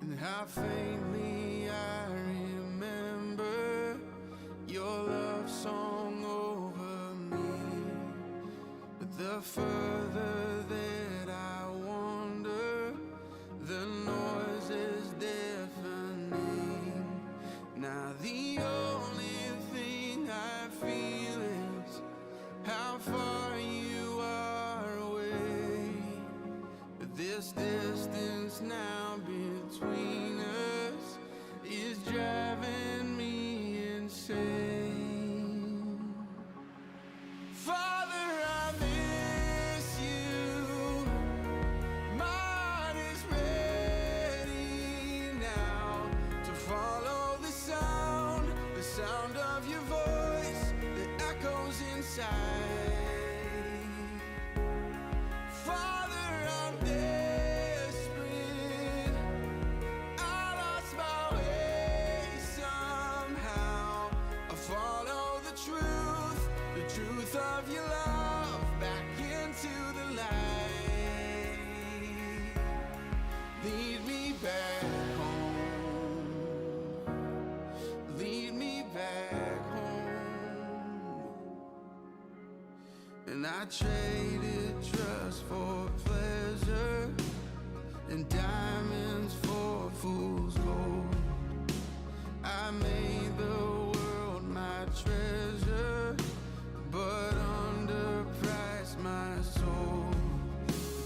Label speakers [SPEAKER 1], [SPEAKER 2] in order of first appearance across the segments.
[SPEAKER 1] And how faintly I remember your love song over me. But the further that I wander, the noise is deafening. Now the only thing I feel is how far you are away. But this distance now between us is driving me insane. Father, I miss you. My heart is ready now to follow the sound of your voice that echoes inside. Of your love back into the light. Lead me back home. Lead me back home. And I traded trust for pleasure and diamonds for fool's gold. I made the world my treasure, but underpriced my soul.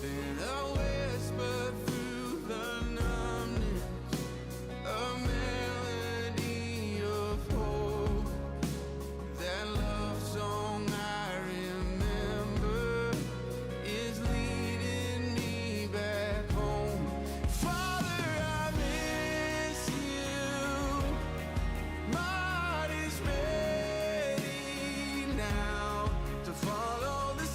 [SPEAKER 1] Then a whisper through the numbness, a melody of hope. That love song I remember is leading me back home. Father, I miss you. My heart is ready now to follow the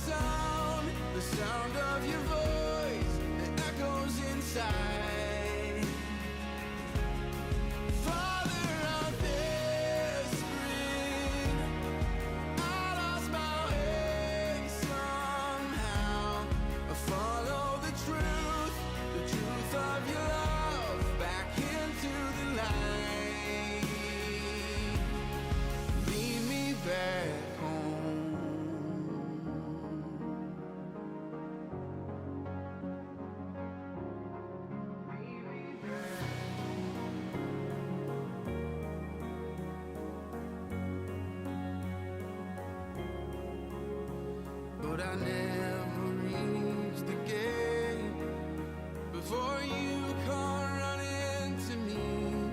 [SPEAKER 1] sound of your voice that echoes inside. Father, I'm desperate. I lost my way somehow. I follow the truth of your love back into the light. Lead me back home. But I never reached the gate before you come running to me.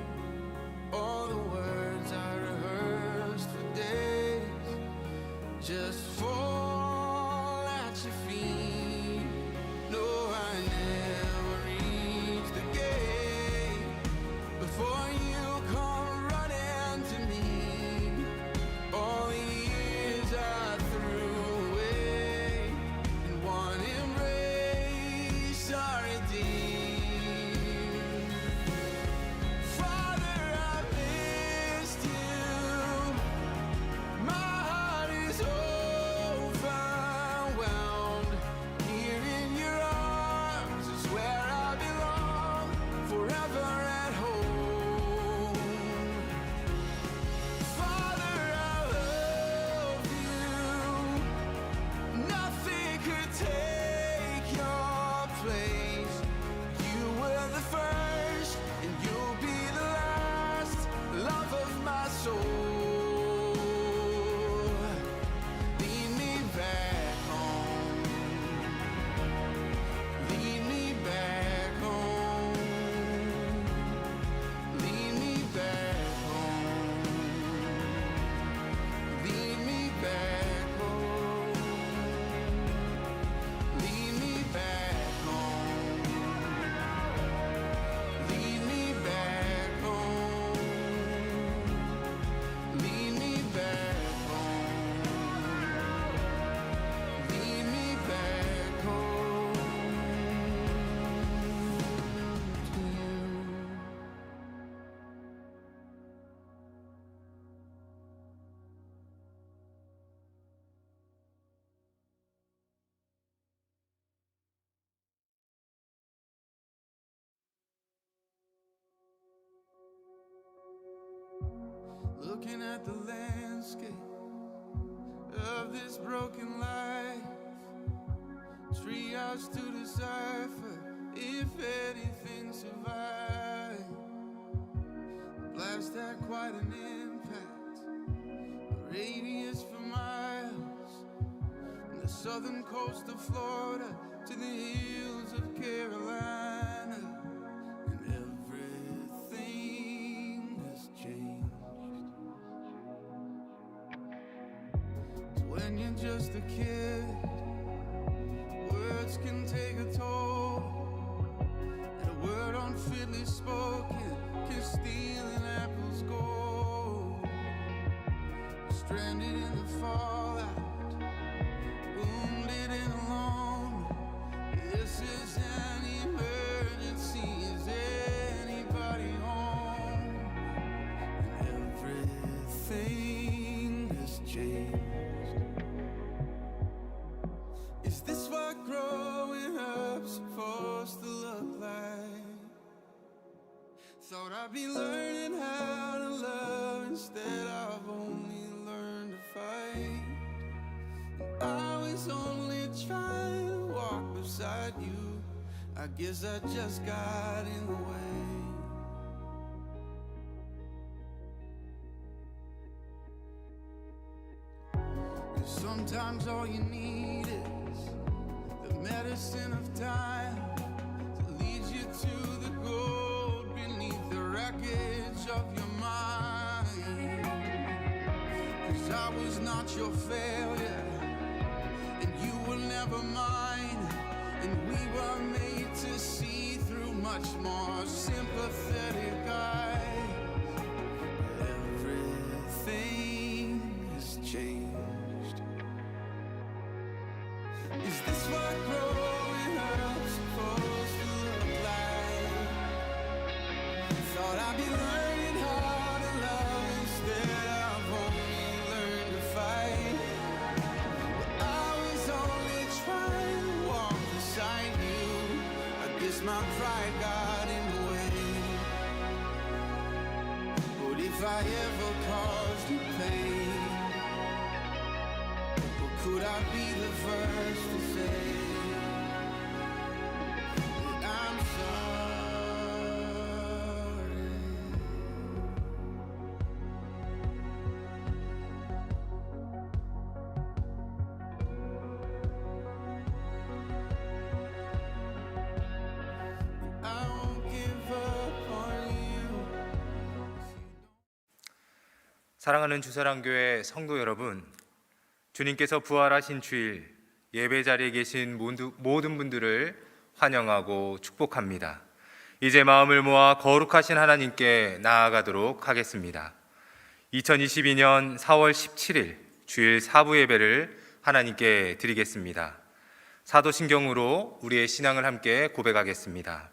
[SPEAKER 1] All the words I rehearsed for days just fall at your feet. No, I never reached the gate before you come running to me. All the years I threw away looking at the landscape of this broken life. Triage to decipher if anything survived. The blast had quite an impact, a radius for miles, from the southern coast of Florida to the hills of Carolina, and everything has changed. So when you're just a kid, words can take a toll, and a word unfitly spoken can steal an apple's gold. Stranded in the fallout, wounded and alone. This is an emergency. Is anybody home? And everything has changed. Is this what growing up's supposed to look like? Thought I'd be learning how to love, instead I've only learned to fight. I was only trying to walk beside you, I guess I just got in the way. And sometimes all you need is the medicine of time to lead you to the gold beneath the wreckage of your mind. 'Cause I was not your failure, and you were never mine, and we were made to see through much more sympathetic eyes. Everything has changed. Is this what growing up's supposed to look like? Thought I'd be learning how to love, instead I've only learned to fight. I was only trying to walk beside you, I guess my pride got in the way. But if I ever caused you pain, or could I be the first to say that I'm sorry? I won't give up on you.
[SPEAKER 2] 사랑하는 주사랑교회 성도 여러분, 주님께서 부활하신 주일 예배 자리에 계신 모든 분들을 환영하고 축복합니다. 이제 마음을 모아 거룩하신 하나님께 나아가도록 하겠습니다. 2022년 4월 17일 주일 사부 예배를 하나님께 드리겠습니다. 사도신경으로 우리의 신앙을 함께 고백하겠습니다.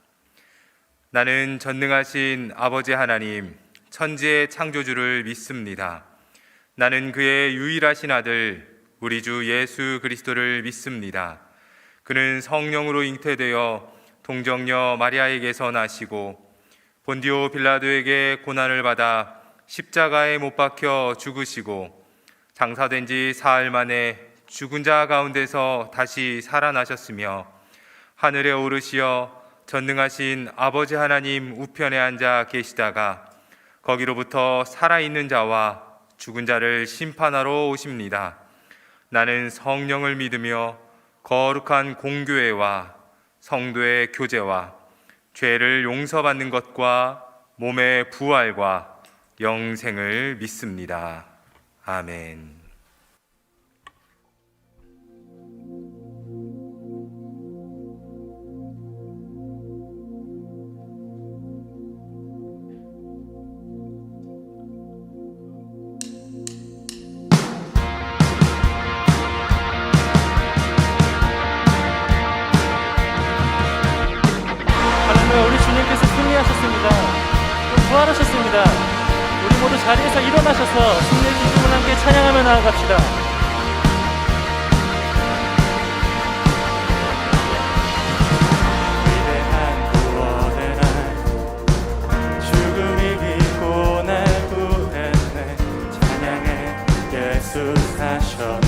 [SPEAKER 2] 나는 전능하신 아버지 하나님, 천지의 창조주를 믿습니다. 나는 그의 유일하신 아들 우리 주 예수 그리스도를 믿습니다. 그는 성령으로 잉태되어 동정녀 마리아에게서 나시고 본디오 빌라도에게 고난을 받아 십자가에 못 박혀 죽으시고 장사된 지 사흘 만에 죽은 자 가운데서 다시 살아나셨으며 하늘에 오르시어 전능하신 아버지 하나님 우편에 앉아 계시다가 거기로부터 살아있는 자와 죽은 자를 심판하러 오십니다. 나는 성령을 믿으며 거룩한 공교회와 성도의 교제와 죄를 용서받는 것과 몸의 부활과 영생을 믿습니다. 아멘.
[SPEAKER 3] 우리 주님께서 승리하셨습니다. 부활하셨습니다. 우리 모두 자리에서 일어나셔서 승리의 기쁨을 함께 찬양하며 나아갑시다. 위대한 구원의 날, 죽음 이기고 날 구했네. 예수 사셨네.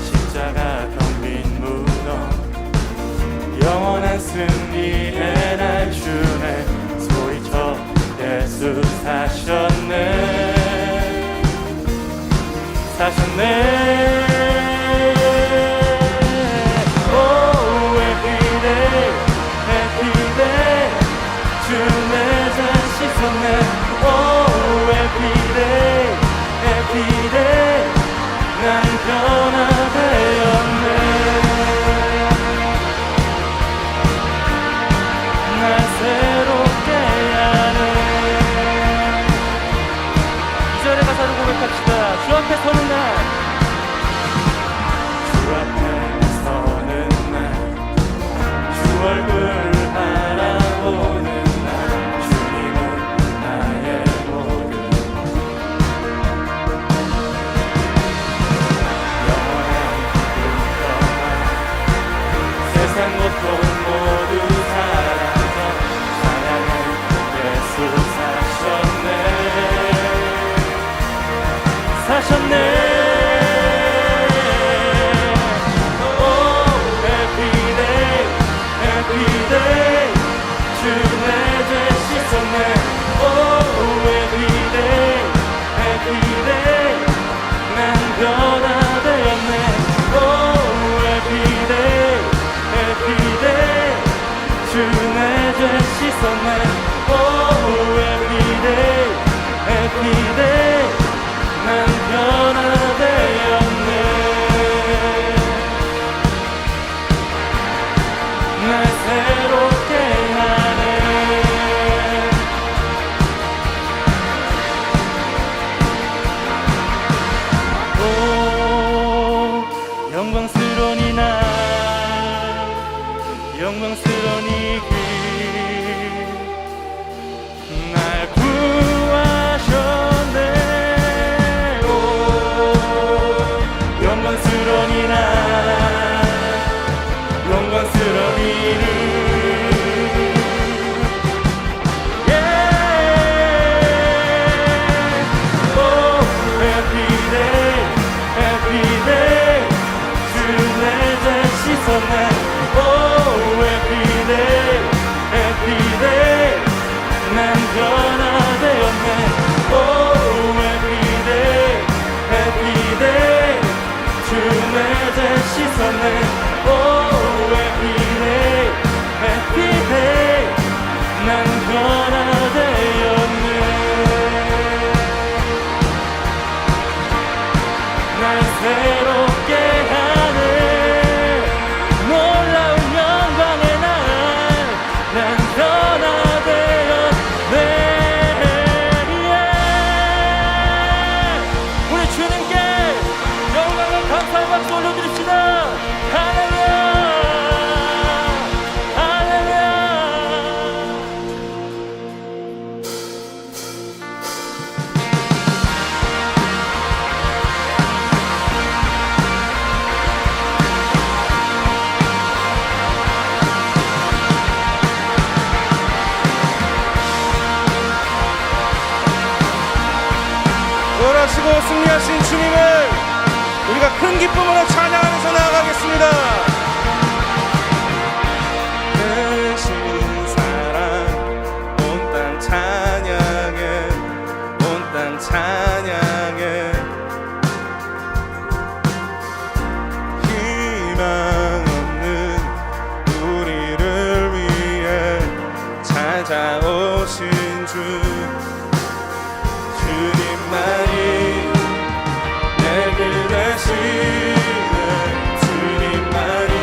[SPEAKER 3] 십자가 경빈 무덤 영원한 승리의 날 주네. 소리쳐 예수 사셨네. 사셨네. 난 변화되었네. 날 새롭게 하네. 2절의 가사를 고백합시다. 주 앞에 서는 날, 주 앞에 서는 날, 주 얼굴 바라보는 날, 주님은 나의 모든 세상 고통 모두 사라져 사랑은 예수 사셨네. 사셨네. Oh, happy day, happy day. 주 내 죄 씻었네. Oh, happy day, happy day. 난 변화되었네. Oh, happy day, happy day. 주 내 죄 씻었네. Oh, happy day, happy day. 난 변화되었네. 날 새롭게 하네. 오, 영광스러운 이 날, 영광스러운 이 길, 날 구하셨네. 오, 영광스러운 이 날, 영광스러운 이름. Oh, happy day, happy day. 주 내 죄 씻었네. Oh, happy day, happy day. 난 변화되었네. Oh, happy day, happy day. 주 내 죄 씻었네. Oh, happy day, happy day. 난 변화되었네. 날 새롭게 하네. 놀라운 영광의 날, 난 변화되었네. 우리 주님께 영광과 감사의 박수 올려드립시다. 할렐루야, 할렐루야.
[SPEAKER 4] 부활하시고 승리하신 주님을 우리가 큰 기쁨으로 찬양하면서 나아가겠습니다. 되신 사랑 온 땅 찬양해, 온 땅 찬양해. 희망 없는 우리를 위해 찾아오신 주, 주님만이 내 길 되시네. 주님만이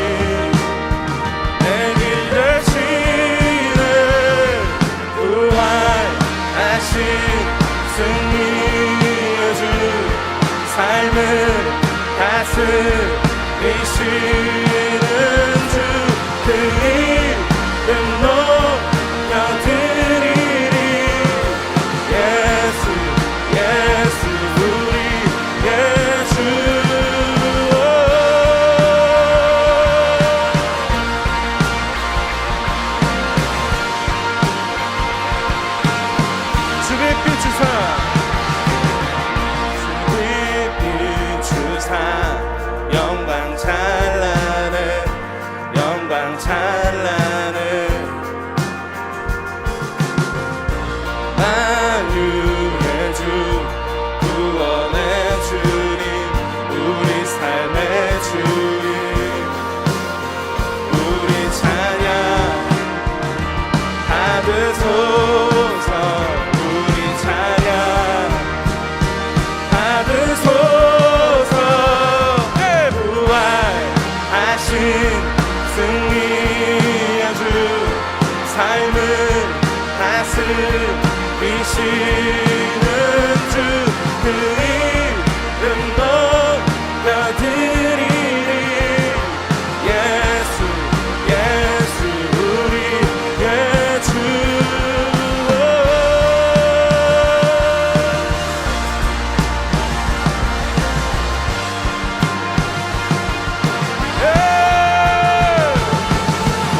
[SPEAKER 4] 내 길 되시네. 부활하신 승리의 주, 삶을 다스리시는 주, 그 이름 높여드리리. 예수, 예수, 우리 예수. 주의 빛 주사 하시는 주 그 이름 높여드리리 예수 예수 우리의 주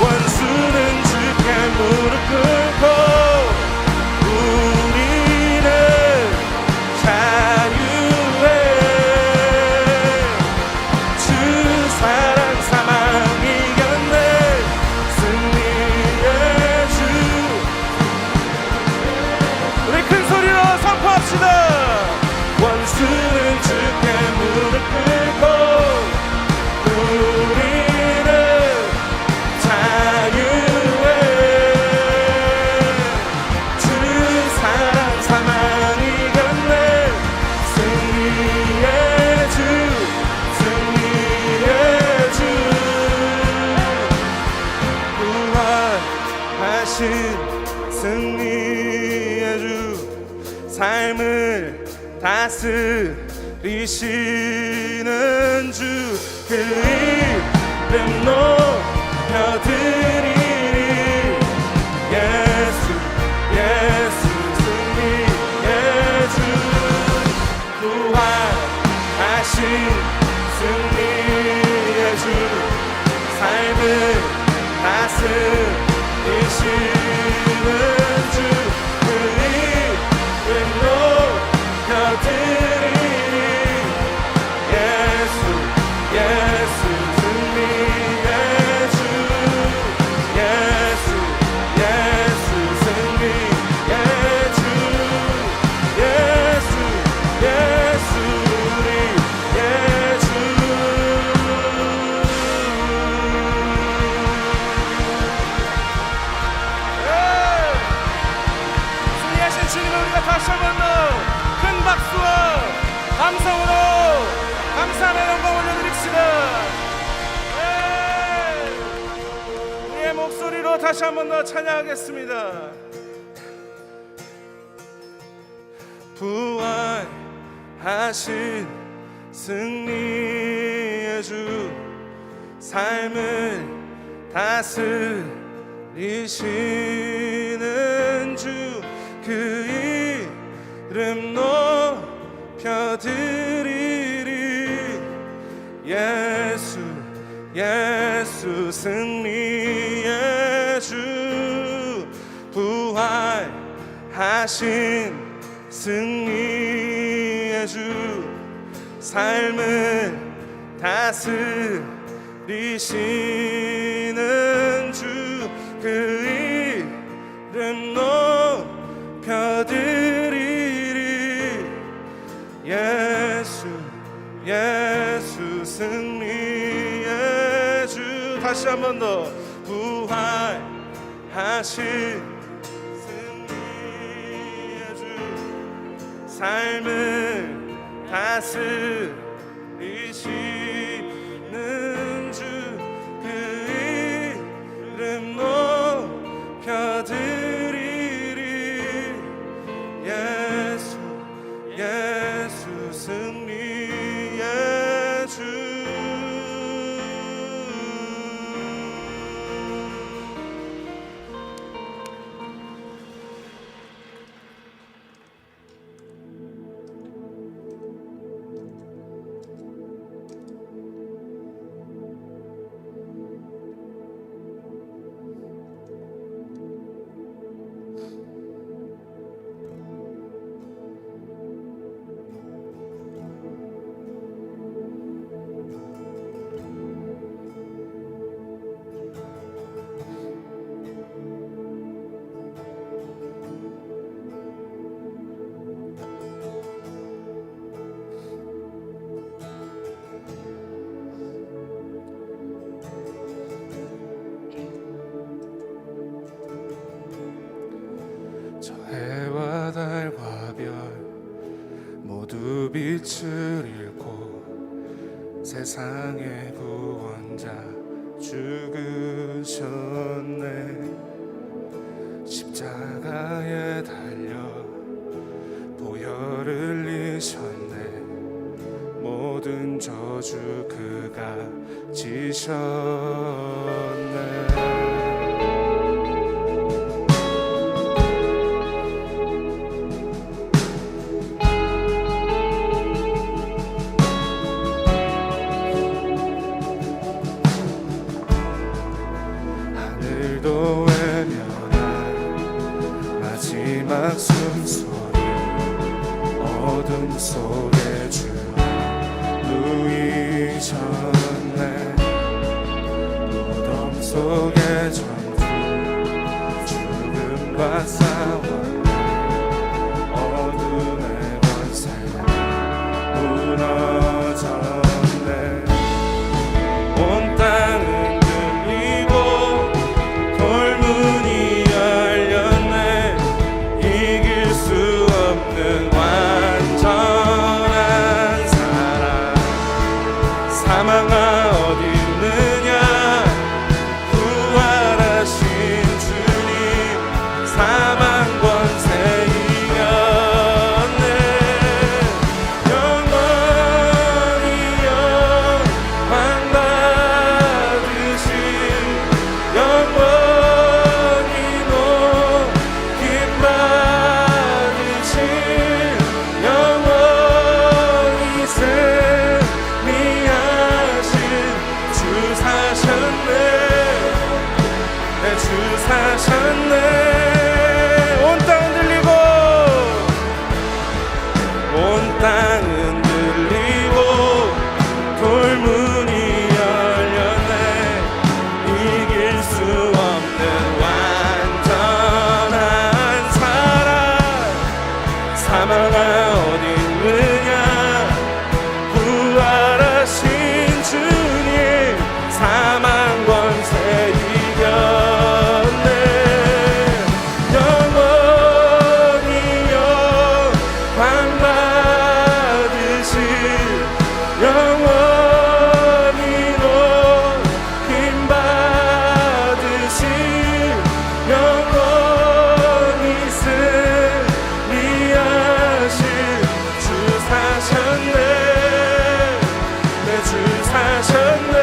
[SPEAKER 4] 원수는 주께 무릎 꿇고 우리는 자유해 주 사랑 사망 이겼네 승리의 주 우리 큰 소리로 선포합시다 원수는 주께 무릎 꿇고 우리는 자유해 주 사랑 사망 이겼네 승리의 주 승리의 주 부활하신 승리의 주 삶을 다스리시는 주 그 이름 높여드리리 예수 예수 승리의 주 부활하신 승리의 주 삶을 다스리시는 주 그 이름 높여드리리 예수 예수 승리의 주 예수 예수 승리의 주 예수 예수 우리의 주 승리하신 주님을 우리가 다시 한번 더 큰 박수와 감성으로 감사함의 영광 올려드립시다. 우리의 목소리로 다시 한 번 더 찬양하겠습니다. 부활하신 승리의 주 삶을 다스리시는 주 그 이름 높여드리리 예수 예수 승리의 주 부활하신 승리의 주 삶을 다스리시는 주 그 이름 높여드리리 예수 예수 승리의 주 다시 한 번 더 부활하신 승리의 주 삶을 다스리시는 주 그 이름 높여드리리 예수 예수 승리의 주 해와 달과 별 모두 빛을 잃고 세상의 구원자 죽으셨네 십자가에 달려 모든 저주 그가 지셨네. 하늘도 외면한 마지막 숨소리, 어둠 속에 주 누이셨네. 무덤 속의 전투, 죽음과 싸웠네. 어둠의 권세 무너졌네. 온 땅은 들리고 돌문이 열렸네. 이길 수 없는 완전한 사랑. 사망아 어디 있느냐. 부활하신 주님 사망 권세 이겼네. 영원히 영광 받으신, 영원히 높임 받으신, 영원히 승리하신 주 사셨네. 내 주 사셨네. 온 땅은 들리고, 온 땅은 들리고 돌문이 열렸네. 이길 수 없는 완전한 사랑. 사망아 어디 있느냐. 부활하신 주님 사망 권세 이겼네. 영원히 영광 받으신, 영원히 높임 받으신, 영원히 승리하신 주 사셨네. 내 주 사셨네.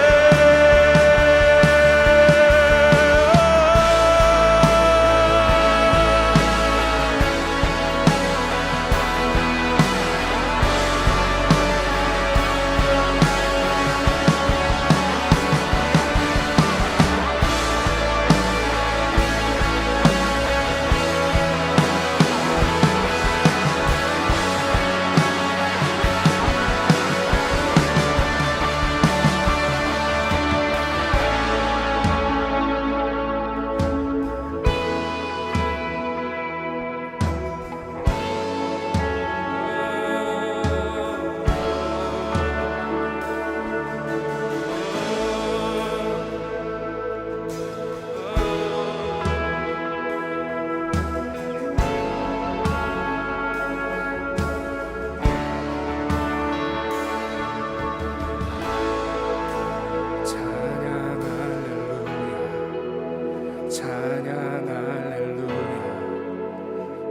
[SPEAKER 4] 찬양 할렐루야,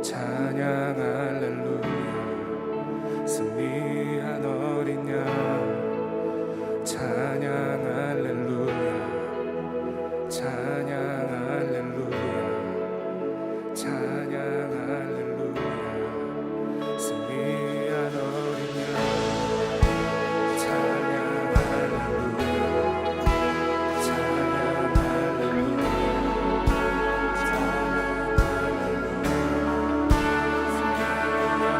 [SPEAKER 4] 찬양 할렐루야, 승리한 어린 양. 찬양 할렐루야, 찬양 할렐루야, 찬양 할렐루야, 승리한 어린 양. 찬양 할렐루야, 찬양 할렐루야, 찬양 할렐루야, 승리한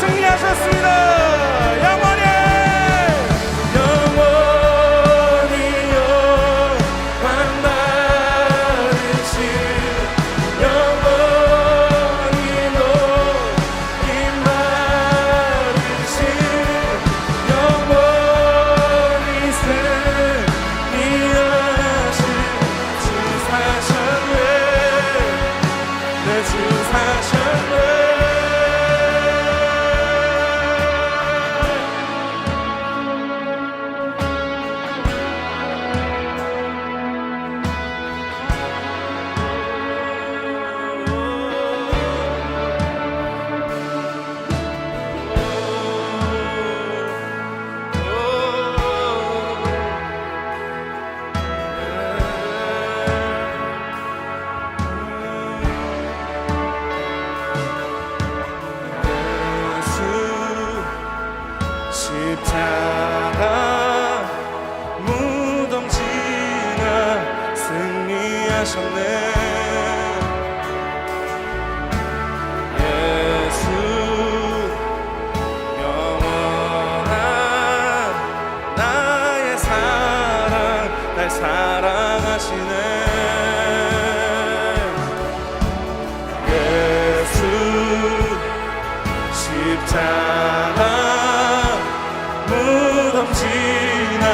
[SPEAKER 4] 승리하셨습니다. 영원히 십자가 무덤 지나 승리하셨네. 예수 영원한 나의 사랑 날 사랑하시네. 예수 십자가 무덤 지나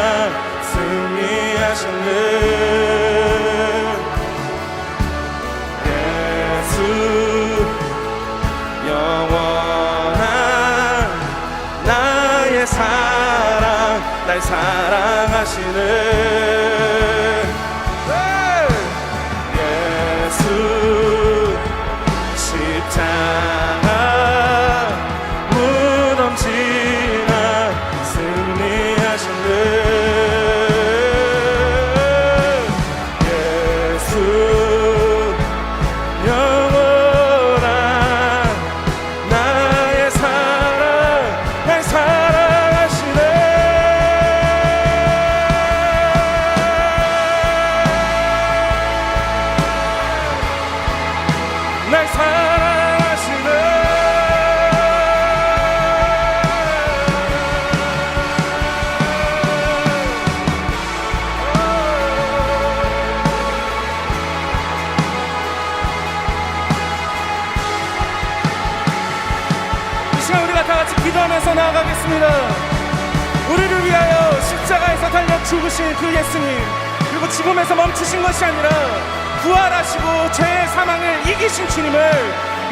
[SPEAKER 4] 승리하셨네. 예수 영원한 나의 사랑 날 사랑하시네. 예수 십자가 무덤 지나 승리하셨네. 예수 영원한 나의 사랑 날 사랑하시네. 날 사랑하시네. 이 시간 우리가 다 같이 기도하면서 나아가겠습니다. 우리를 위하여 십자가에서 달려 죽으신 그 예수님, 그리고 죽음에서 멈추신 것이 아니라 부활하시고 죄의 사망을 이기신 주님을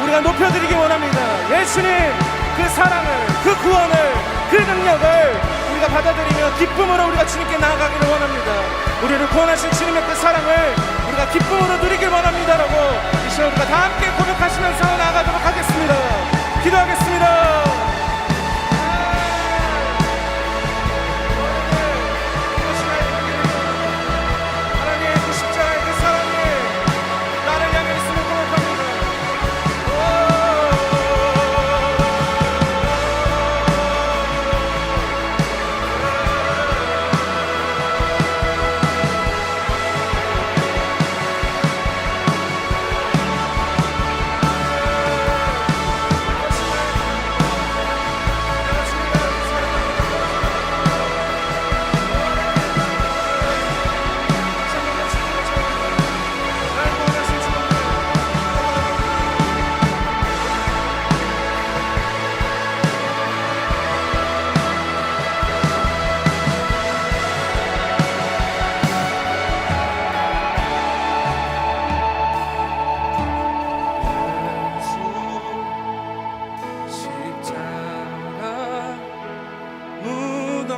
[SPEAKER 4] 우리가 높여드리기 원합니다. 예수님 그 사랑을, 그 구원을, 그 능력을 우리가 받아들이며 기쁨으로 우리가 주님께 나아가기를 원합니다. 우리를 구원하신 주님의 그 사랑을 우리가 기쁨으로 누리길 원합니다라고 이 시간 우리가 다 함께 고백하시면서 나아가도록 하겠습니다. 기도하겠습니다.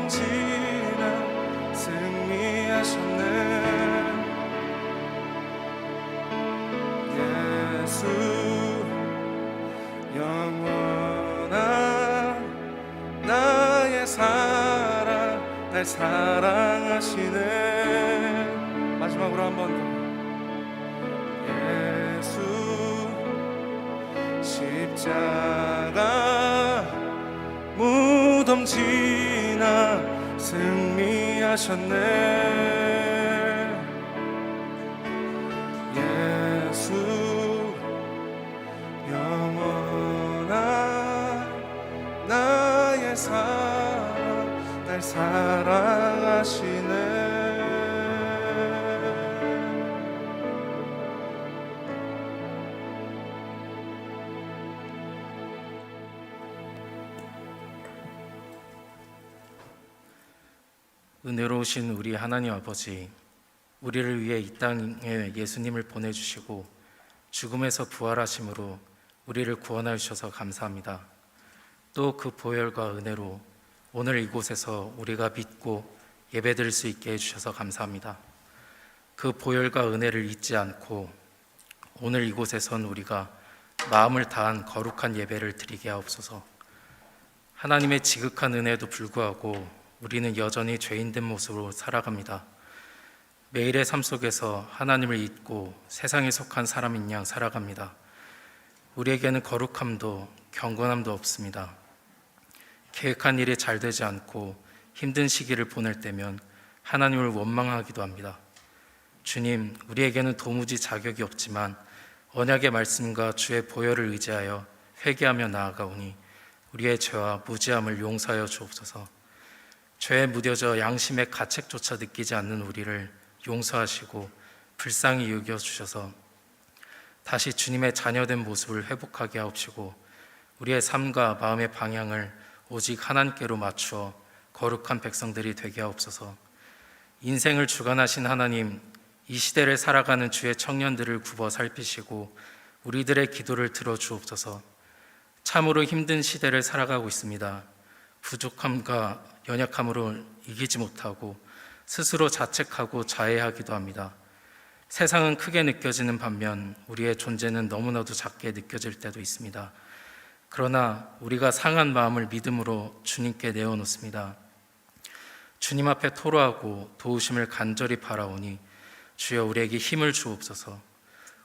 [SPEAKER 4] 지나 승리하셨네. 예수 영원한 나의 사랑 날 사랑하시네. 마지막으로 한 번 더. 예수 십자가 무덤 지나 승리하셨네. 예수 영원한 사랑하시네.
[SPEAKER 3] 은혜로우신 우리 하나님 아버지, 우리를 위해 이 땅에 예수님을 보내주시고 죽음에서 부활하심으로 우리를 구원하여 주셔서 감사합니다. 또 그 보혈과 은혜로 오늘 이곳에서 우리가 믿고 예배드릴 수 있게 해주셔서 감사합니다. 그 보혈과 은혜를 잊지 않고 오늘 이곳에선 우리가 마음을 다한 거룩한 예배를 드리게 하옵소서. 하나님의 지극한 은혜에도 불구하고 우리는 여전히 죄인된 모습으로 살아갑니다. 매일의 삶 속에서 하나님을 잊고 세상에 속한 사람인 양 살아갑니다. 우리에게는 거룩함도 경건함도 없습니다. 계획한 일이 잘 되지 않고 힘든 시기를 보낼 때면 하나님을 원망하기도 합니다. 주님, 우리에게는 도무지 자격이 없지만 언약의 말씀과 주의 보혈을 의지하여 회개하며 나아가오니 우리의 죄와 무지함을 용서하여 주옵소서. 죄에 무뎌져 양심의 가책조차 느끼지 않는 우리를 용서하시고 불쌍히 여겨주셔서 다시 주님의 자녀된 모습을 회복하게 하옵시고 우리의 삶과 마음의 방향을 오직 하나님께로 맞추어 거룩한 백성들이 되게 하옵소서. 인생을 주관하신 하나님, 이 시대를 살아가는 주의 청년들을 굽어 살피시고 우리들의 기도를 들어주옵소서. 참으로 힘든 시대를 살아가고 있습니다. 부족함과 연약함으로 이기지 못하고 스스로 자책하고 자해하기도 합니다. 세상은 크게 느껴지는 반면 우리의 존재는 너무나도 작게 느껴질 때도 있습니다. 그러나 우리가 상한 마음을 믿음으로 주님께 내어놓습니다. 주님 앞에 토로하고 도우심을 간절히 바라오니 주여 우리에게 힘을 주옵소서.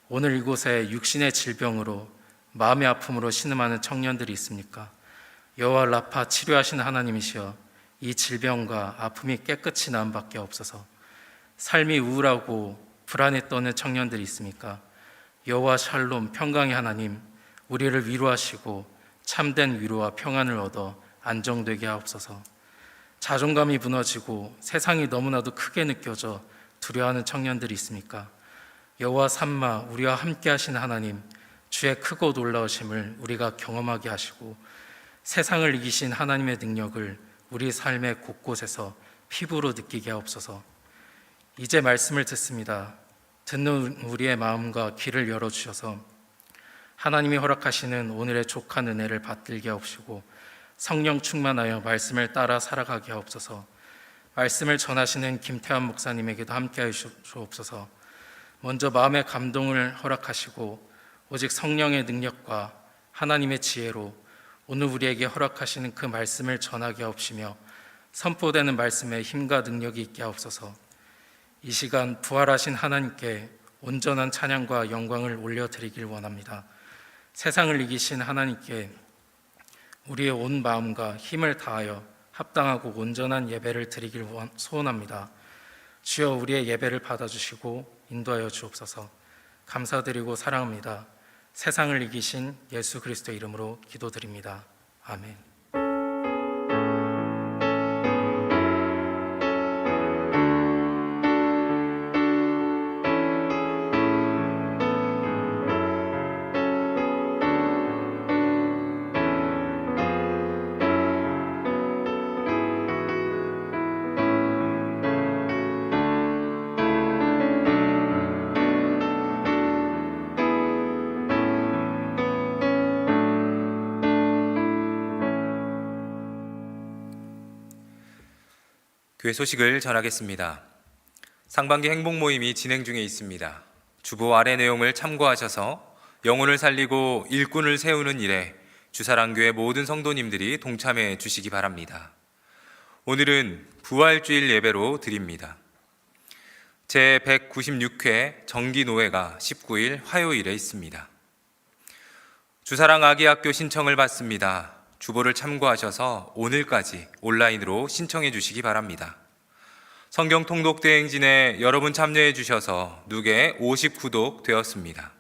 [SPEAKER 3] 오늘 이곳에 육신의 질병으로 마음의 아픔으로 신음하는 청년들이 있습니까? 여호와 라파 치료하신 하나님이시여 이 질병과 아픔이 깨끗이 나음 밖에 없어서 삶이 우울하고 불안에 떠는 청년들이 있습니까? 여호와 샬롬 평강의 하나님, 우리를 위로하시고 참된 위로와 평안을 얻어 안정되게 하옵소서. 자존감이 무너지고 세상이 너무나도 크게 느껴져 두려워하는 청년들이 있습니까? 여호와 삼마 우리와 함께 하신 하나님, 주의 크고 놀라우심을 우리가 경험하게 하시고 세상을 이기신 하나님의 능력을 우리 삶의 곳곳에서 피부로 느끼게 하옵소서. 이제 말씀을 듣습니다. 듣는 우리의 마음과 귀를 열어주셔서 하나님이 허락하시는 오늘의 족한 은혜를 받들게 하옵시고 성령 충만하여 말씀을 따라 살아가게 하옵소서. 말씀을 전하시는 김태환 목사님에게도 함께하여 주옵소서. 먼저 마음의 감동을 허락하시고 오직 성령의 능력과 하나님의 지혜로 오늘 우리에게 허락하시는 그 말씀을 전하게 하옵시며 선포되는 말씀에 힘과 능력이 있게 하옵소서. 이 시간 부활하신 하나님께 온전한 찬양과 영광을 올려드리길 원합니다. 세상을 이기신 하나님께 우리의 온 마음과 힘을 다하여 합당하고 온전한 예배를 드리길 소원합니다. 주여 우리의 예배를 받아주시고 인도하여 주옵소서. 감사드리고 사랑합니다. 세상을 이기신 예수 그리스도의 이름으로 기도드립니다. 아멘.
[SPEAKER 2] 교회 소식을 전하겠습니다. 상반기 행복 모임이 진행 중에 있습니다. 주보 아래 내용을 참고하셔서 영혼을 살리고 일꾼을 세우는 일에 주사랑교회 모든 성도님들이 동참해 주시기 바랍니다. 오늘은 부활주일 예배로 드립니다. 제196회 정기노회가 19일 화요일에 있습니다. 주사랑 아기학교 신청을 받습니다. 주보를 참고하셔서 오늘까지 온라인으로 신청해 주시기 바랍니다. 성경 통독 대행진에 여러분 참여해 주셔서 누계 59독 되었습니다.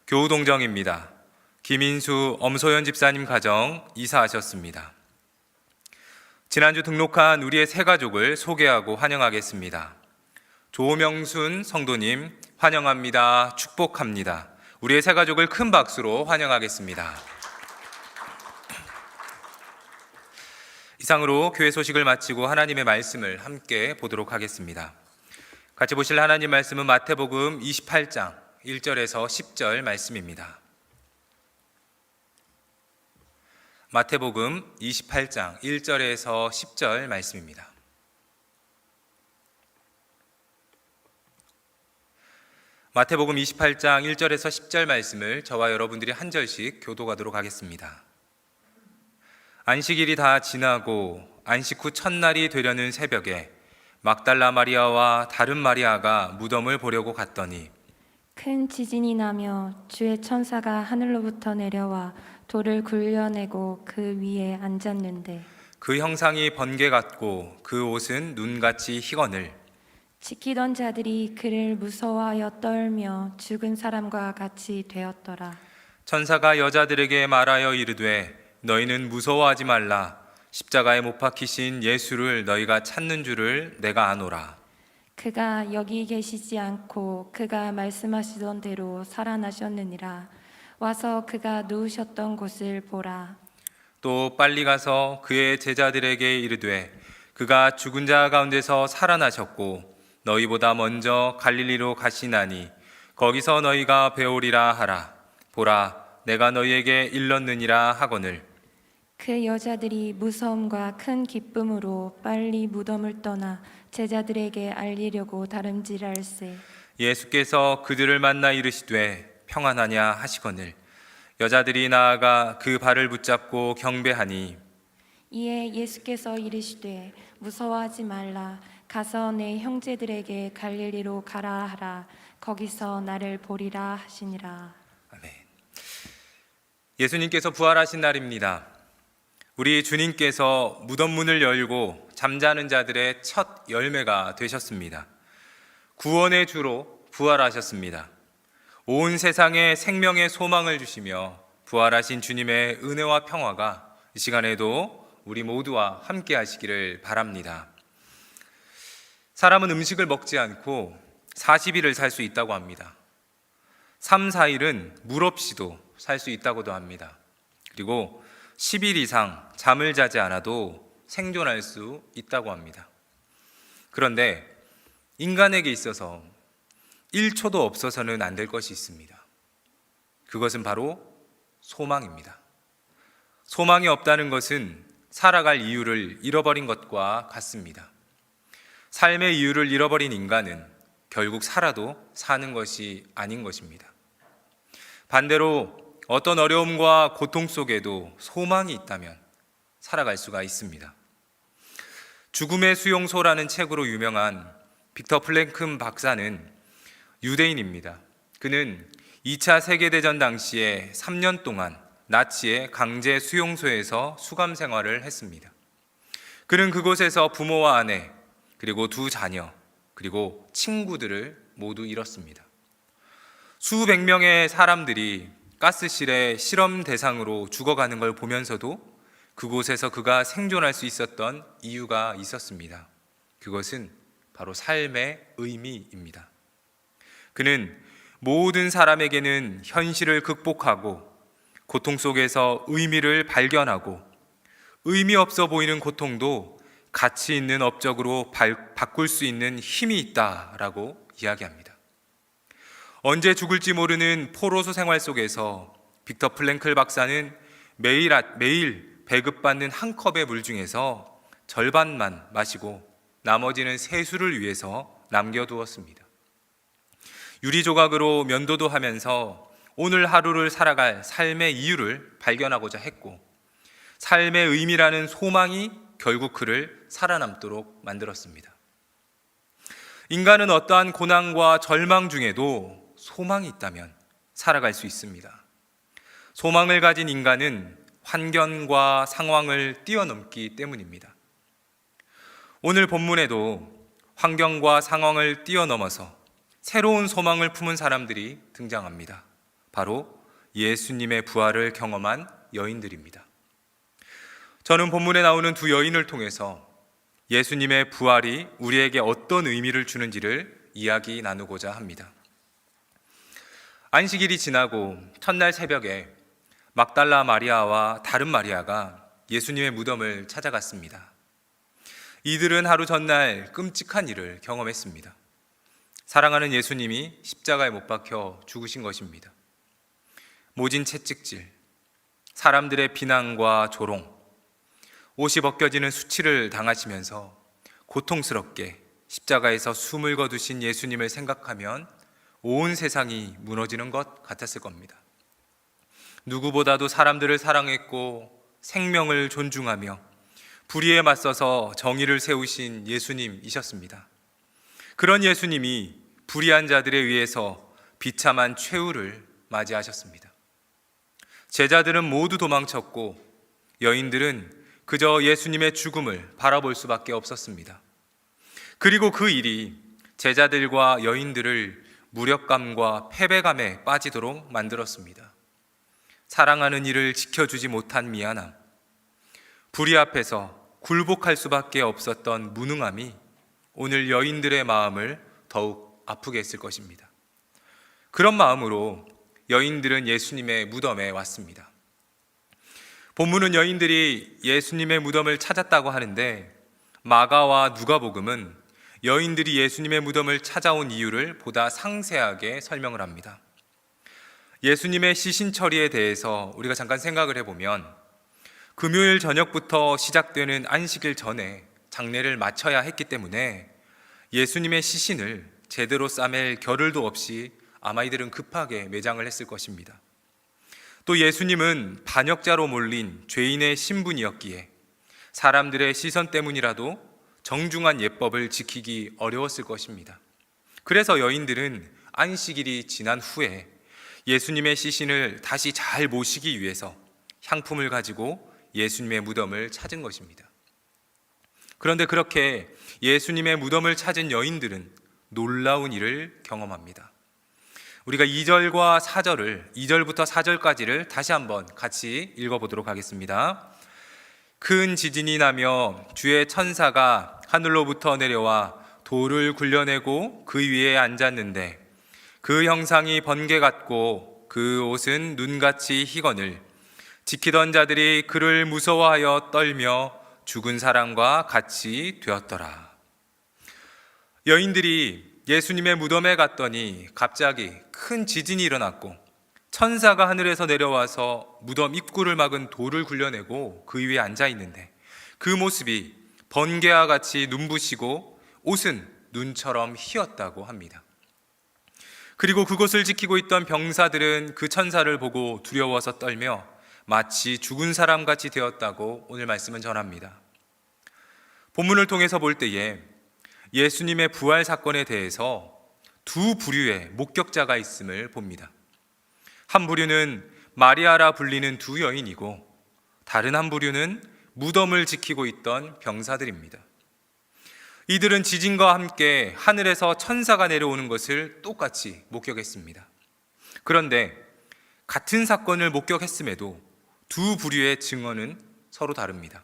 [SPEAKER 2] 교우동정입니다. 김인수, 엄소연 집사님 가정 이사하셨습니다. 지난주 등록한 우리의 새 가족을 소개하고 환영하겠습니다. 조명순 성도님 환영합니다. 축복합니다. 우리의 새 가족을 큰 박수로 환영하겠습니다. 이상으로 교회 소식을 마치고 하나님의 말씀을 함께 보도록 하겠습니다. 같이 보실 하나님 말씀은 마태복음 28장 1절에서 10절 말씀입니다. 마태복음 28장 1절에서 10절 말씀입니다. 마태복음 28장 1절에서 10절 말씀을 저와 여러분들이 한 절씩 교독하도록 하겠습니다. 안식일이 다 지나고 안식 후 첫날이 되려는 새벽에 막달라 마리아와 다른 마리아가 무덤을 보려고 갔더니
[SPEAKER 5] 큰 지진이 나며 주의 천사가 하늘로부터 내려와 돌을 굴려내고 그 위에 앉았는데
[SPEAKER 2] 그 형상이 번개 같고 그 옷은 눈같이 희거늘
[SPEAKER 5] 지키던 자들이 그를 무서워하여 떨며 죽은 사람과 같이 되었더라.
[SPEAKER 2] 천사가 여자들에게 말하여 이르되 너희는 무서워하지 말라. 십자가에 못 박히신 예수를 너희가 찾는 줄을 내가 아노라.
[SPEAKER 5] 그가 여기 계시지 않고 그가 말씀하시던 대로 살아나셨느니라. 와서 그가 누우셨던 곳을 보라.
[SPEAKER 2] 또 빨리 가서 그의 제자들에게 이르되 그가 죽은 자 가운데서 살아나셨고 너희보다 먼저 갈릴리로 가시나니 거기서 너희가 배우리라 하라. 보라 내가 너희에게 일렀느니라 하거늘.
[SPEAKER 5] 그 여자들이 무서움과 큰 기쁨으로 빨리 무덤을 떠나 제자들에게 알리려고 다름질할세.
[SPEAKER 2] 예수께서 그들을 만나 이르시되 평안하냐 하시거늘. 여자들이 나아가 그 발을 붙잡고 경배하니
[SPEAKER 5] 이에 예수께서 이르시되 무서워하지 말라. 가서 내 형제들에게 갈릴리로 가라 하라. 거기서 나를 보리라 하시니라.
[SPEAKER 2] 아멘. 예수님께서 부활하신 날입니다. 우리 주님께서 무덤 문을 열고 잠자는 자들의 첫 열매가 되셨습니다. 구원의 주로 부활하셨습니다. 온 세상에 생명의 소망을 주시며 부활하신 주님의 은혜와 평화가 이 시간에도 우리 모두와 함께 하시기를 바랍니다. 사람은 음식을 먹지 않고 40일을 살 수 있다고 합니다. 3, 4일은 물 없이도 살 수 있다고도 합니다. 그리고 10일 이상 잠을 자지 않아도 생존할 수 있다고 합니다. 그런데 인간에게 있어서 1초도 없어서는 안 될 것이 있습니다. 그것은 바로 소망입니다. 소망이 없다는 것은 살아갈 이유를 잃어버린 것과 같습니다. 삶의 이유를 잃어버린 인간은 결국 살아도 사는 것이 아닌 것입니다. 반대로 어떤 어려움과 고통 속에도 소망이 있다면 살아갈 수가 있습니다. 죽음의 수용소라는 책으로 유명한 빅터 프랭큰 박사는 유대인입니다. 그는 2차 세계대전 당시에 3년 동안 나치의 강제 수용소에서 수감 생활을 했습니다. 그는 그곳에서 부모와 아내, 그리고 2 자녀, 그리고 친구들을 모두 잃었습니다. 수백 명의 사람들이 가스실에 실험 대상으로 죽어가는 걸 보면서도 그곳에서 그가 생존할 수 있었던 이유가 있었습니다. 그것은 바로 삶의 의미입니다. 그는 모든 사람에게는 현실을 극복하고 고통 속에서 의미를 발견하고 의미 없어 보이는 고통도 가치 있는 업적으로 바꿀 수 있는 힘이 있다라고 이야기합니다. 언제 죽을지 모르는 포로소 생활 속에서 빅터 프랭클 박사는 매일 배급받는 한 컵의 물 중에서 절반만 마시고 나머지는 세수를 위해서 남겨두었습니다. 유리 조각으로 면도도 하면서 오늘 하루를 살아갈 삶의 이유를 발견하고자 했고 삶의 의미라는 소망이 결국 그를 살아남도록 만들었습니다. 인간은 어떠한 고난과 절망 중에도 소망이 있다면 살아갈 수 있습니다. 소망을 가진 인간은 환경과 상황을 뛰어넘기 때문입니다. 오늘 본문에도 환경과 상황을 뛰어넘어서 새로운 소망을 품은 사람들이 등장합니다. 바로 예수님의 부활을 경험한 여인들입니다. 저는 본문에 나오는 두 여인을 통해서 예수님의 부활이 우리에게 어떤 의미를 주는지를 이야기 나누고자 합니다. 안식일이 지나고 첫날 새벽에 막달라 마리아와 다른 마리아가 예수님의 무덤을 찾아갔습니다. 이들은 하루 전날 끔찍한 일을 경험했습니다. 사랑하는 예수님이 십자가에 못 박혀 죽으신 것입니다. 모진 채찍질, 사람들의 비난과 조롱, 옷이 벗겨지는 수치를 당하시면서 고통스럽게 십자가에서 숨을 거두신 예수님을 생각하면 온 세상이 무너지는 것 같았을 겁니다. 누구보다도 사람들을 사랑했고 생명을 존중하며 불의에 맞서서 정의를 세우신 예수님이셨습니다. 그런 예수님이 불의한 자들에 의해서 비참한 최후를 맞이하셨습니다. 제자들은 모두 도망쳤고 여인들은 그저 예수님의 죽음을 바라볼 수밖에 없었습니다. 그리고 그 일이 제자들과 여인들을 무력감과 패배감에 빠지도록 만들었습니다. 사랑하는 이를 지켜주지 못한 미안함, 불의 앞에서 굴복할 수밖에 없었던 무능함이 오늘 여인들의 마음을 더욱 아프게 했을 것입니다. 그런 마음으로 여인들은 예수님의 무덤에 왔습니다. 본문은 여인들이 예수님의 무덤을 찾았다고 하는데 마가와 누가복음은 여인들이 예수님의 무덤을 찾아온 이유를 보다 상세하게 설명을 합니다. 예수님의 시신 처리에 대해서 우리가 잠깐 생각을 해보면 금요일 저녁부터 시작되는 안식일 전에 장례를 마쳐야 했기 때문에 예수님의 시신을 제대로 싸맬 겨를도 없이 아마 이들은 급하게 매장을 했을 것입니다. 또 예수님은 반역자로 몰린 죄인의 신분이었기에 사람들의 시선 때문이라도 정중한 예법을 지키기 어려웠을 것입니다. 그래서 여인들은 안식일이 지난 후에 예수님의 시신을 다시 잘 모시기 위해서 향품을 가지고 예수님의 무덤을 찾은 것입니다. 그런데 그렇게 예수님의 무덤을 찾은 여인들은 놀라운 일을 경험합니다. 우리가 2절과 4절을 2절부터 4절까지를 다시 한번 같이 읽어보도록 하겠습니다. 큰 지진이 나며 주의 천사가 하늘로부터 내려와 돌을 굴려내고 그 위에 앉았는데 그 형상이 번개 같고 그 옷은 눈같이 희거늘 지키던 자들이 그를 무서워하여 떨며 죽은 사람과 같이 되었더라. 여인들이 예수님의 무덤에 갔더니 갑자기 큰 지진이 일어났고 천사가 하늘에서 내려와서 무덤 입구를 막은 돌을 굴려내고 그 위에 앉아 있는데 그 모습이 번개와 같이 눈부시고 옷은 눈처럼 희었다고 합니다. 그리고 그곳을 지키고 있던 병사들은 그 천사를 보고 두려워서 떨며 마치 죽은 사람같이 되었다고 오늘 말씀은 전합니다. 본문을 통해서 볼 때에 예수님의 부활 사건에 대해서 두 부류의 목격자가 있음을 봅니다. 한 부류는 마리아라 불리는 두 여인이고 다른 한 부류는 무덤을 지키고 있던 병사들입니다. 이들은 지진과 함께 하늘에서 천사가 내려오는 것을 똑같이 목격했습니다. 그런데 같은 사건을 목격했음에도 두 부류의 증언은 서로 다릅니다.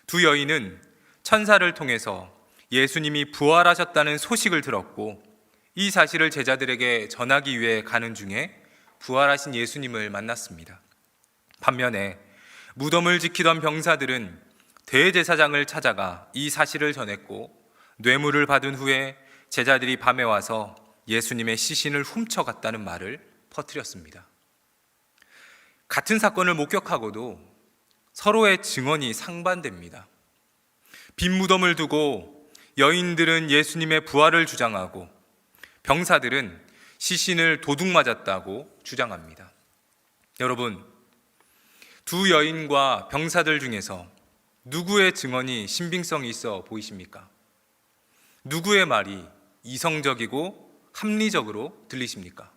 [SPEAKER 2] 두 여인은 천사를 통해서 예수님이 부활하셨다는 소식을 들었고 이 사실을 제자들에게 전하기 위해 가는 중에 부활하신 예수님을 만났습니다. 반면에 무덤을 지키던 병사들은 대제사장을 찾아가 이 사실을 전했고 뇌물을 받은 후에 제자들이 밤에 와서 예수님의 시신을 훔쳐갔다는 말을 퍼뜨렸습니다. 같은 사건을 목격하고도 서로의 증언이 상반됩니다. 빈 무덤을 두고 여인들은 예수님의 부활을 주장하고 병사들은 시신을 도둑 맞았다고 주장합니다. 여러분, 두 여인과 병사들 중에서 누구의 증언이 신빙성이 있어 보이십니까? 누구의 말이 이성적이고 합리적으로 들리십니까?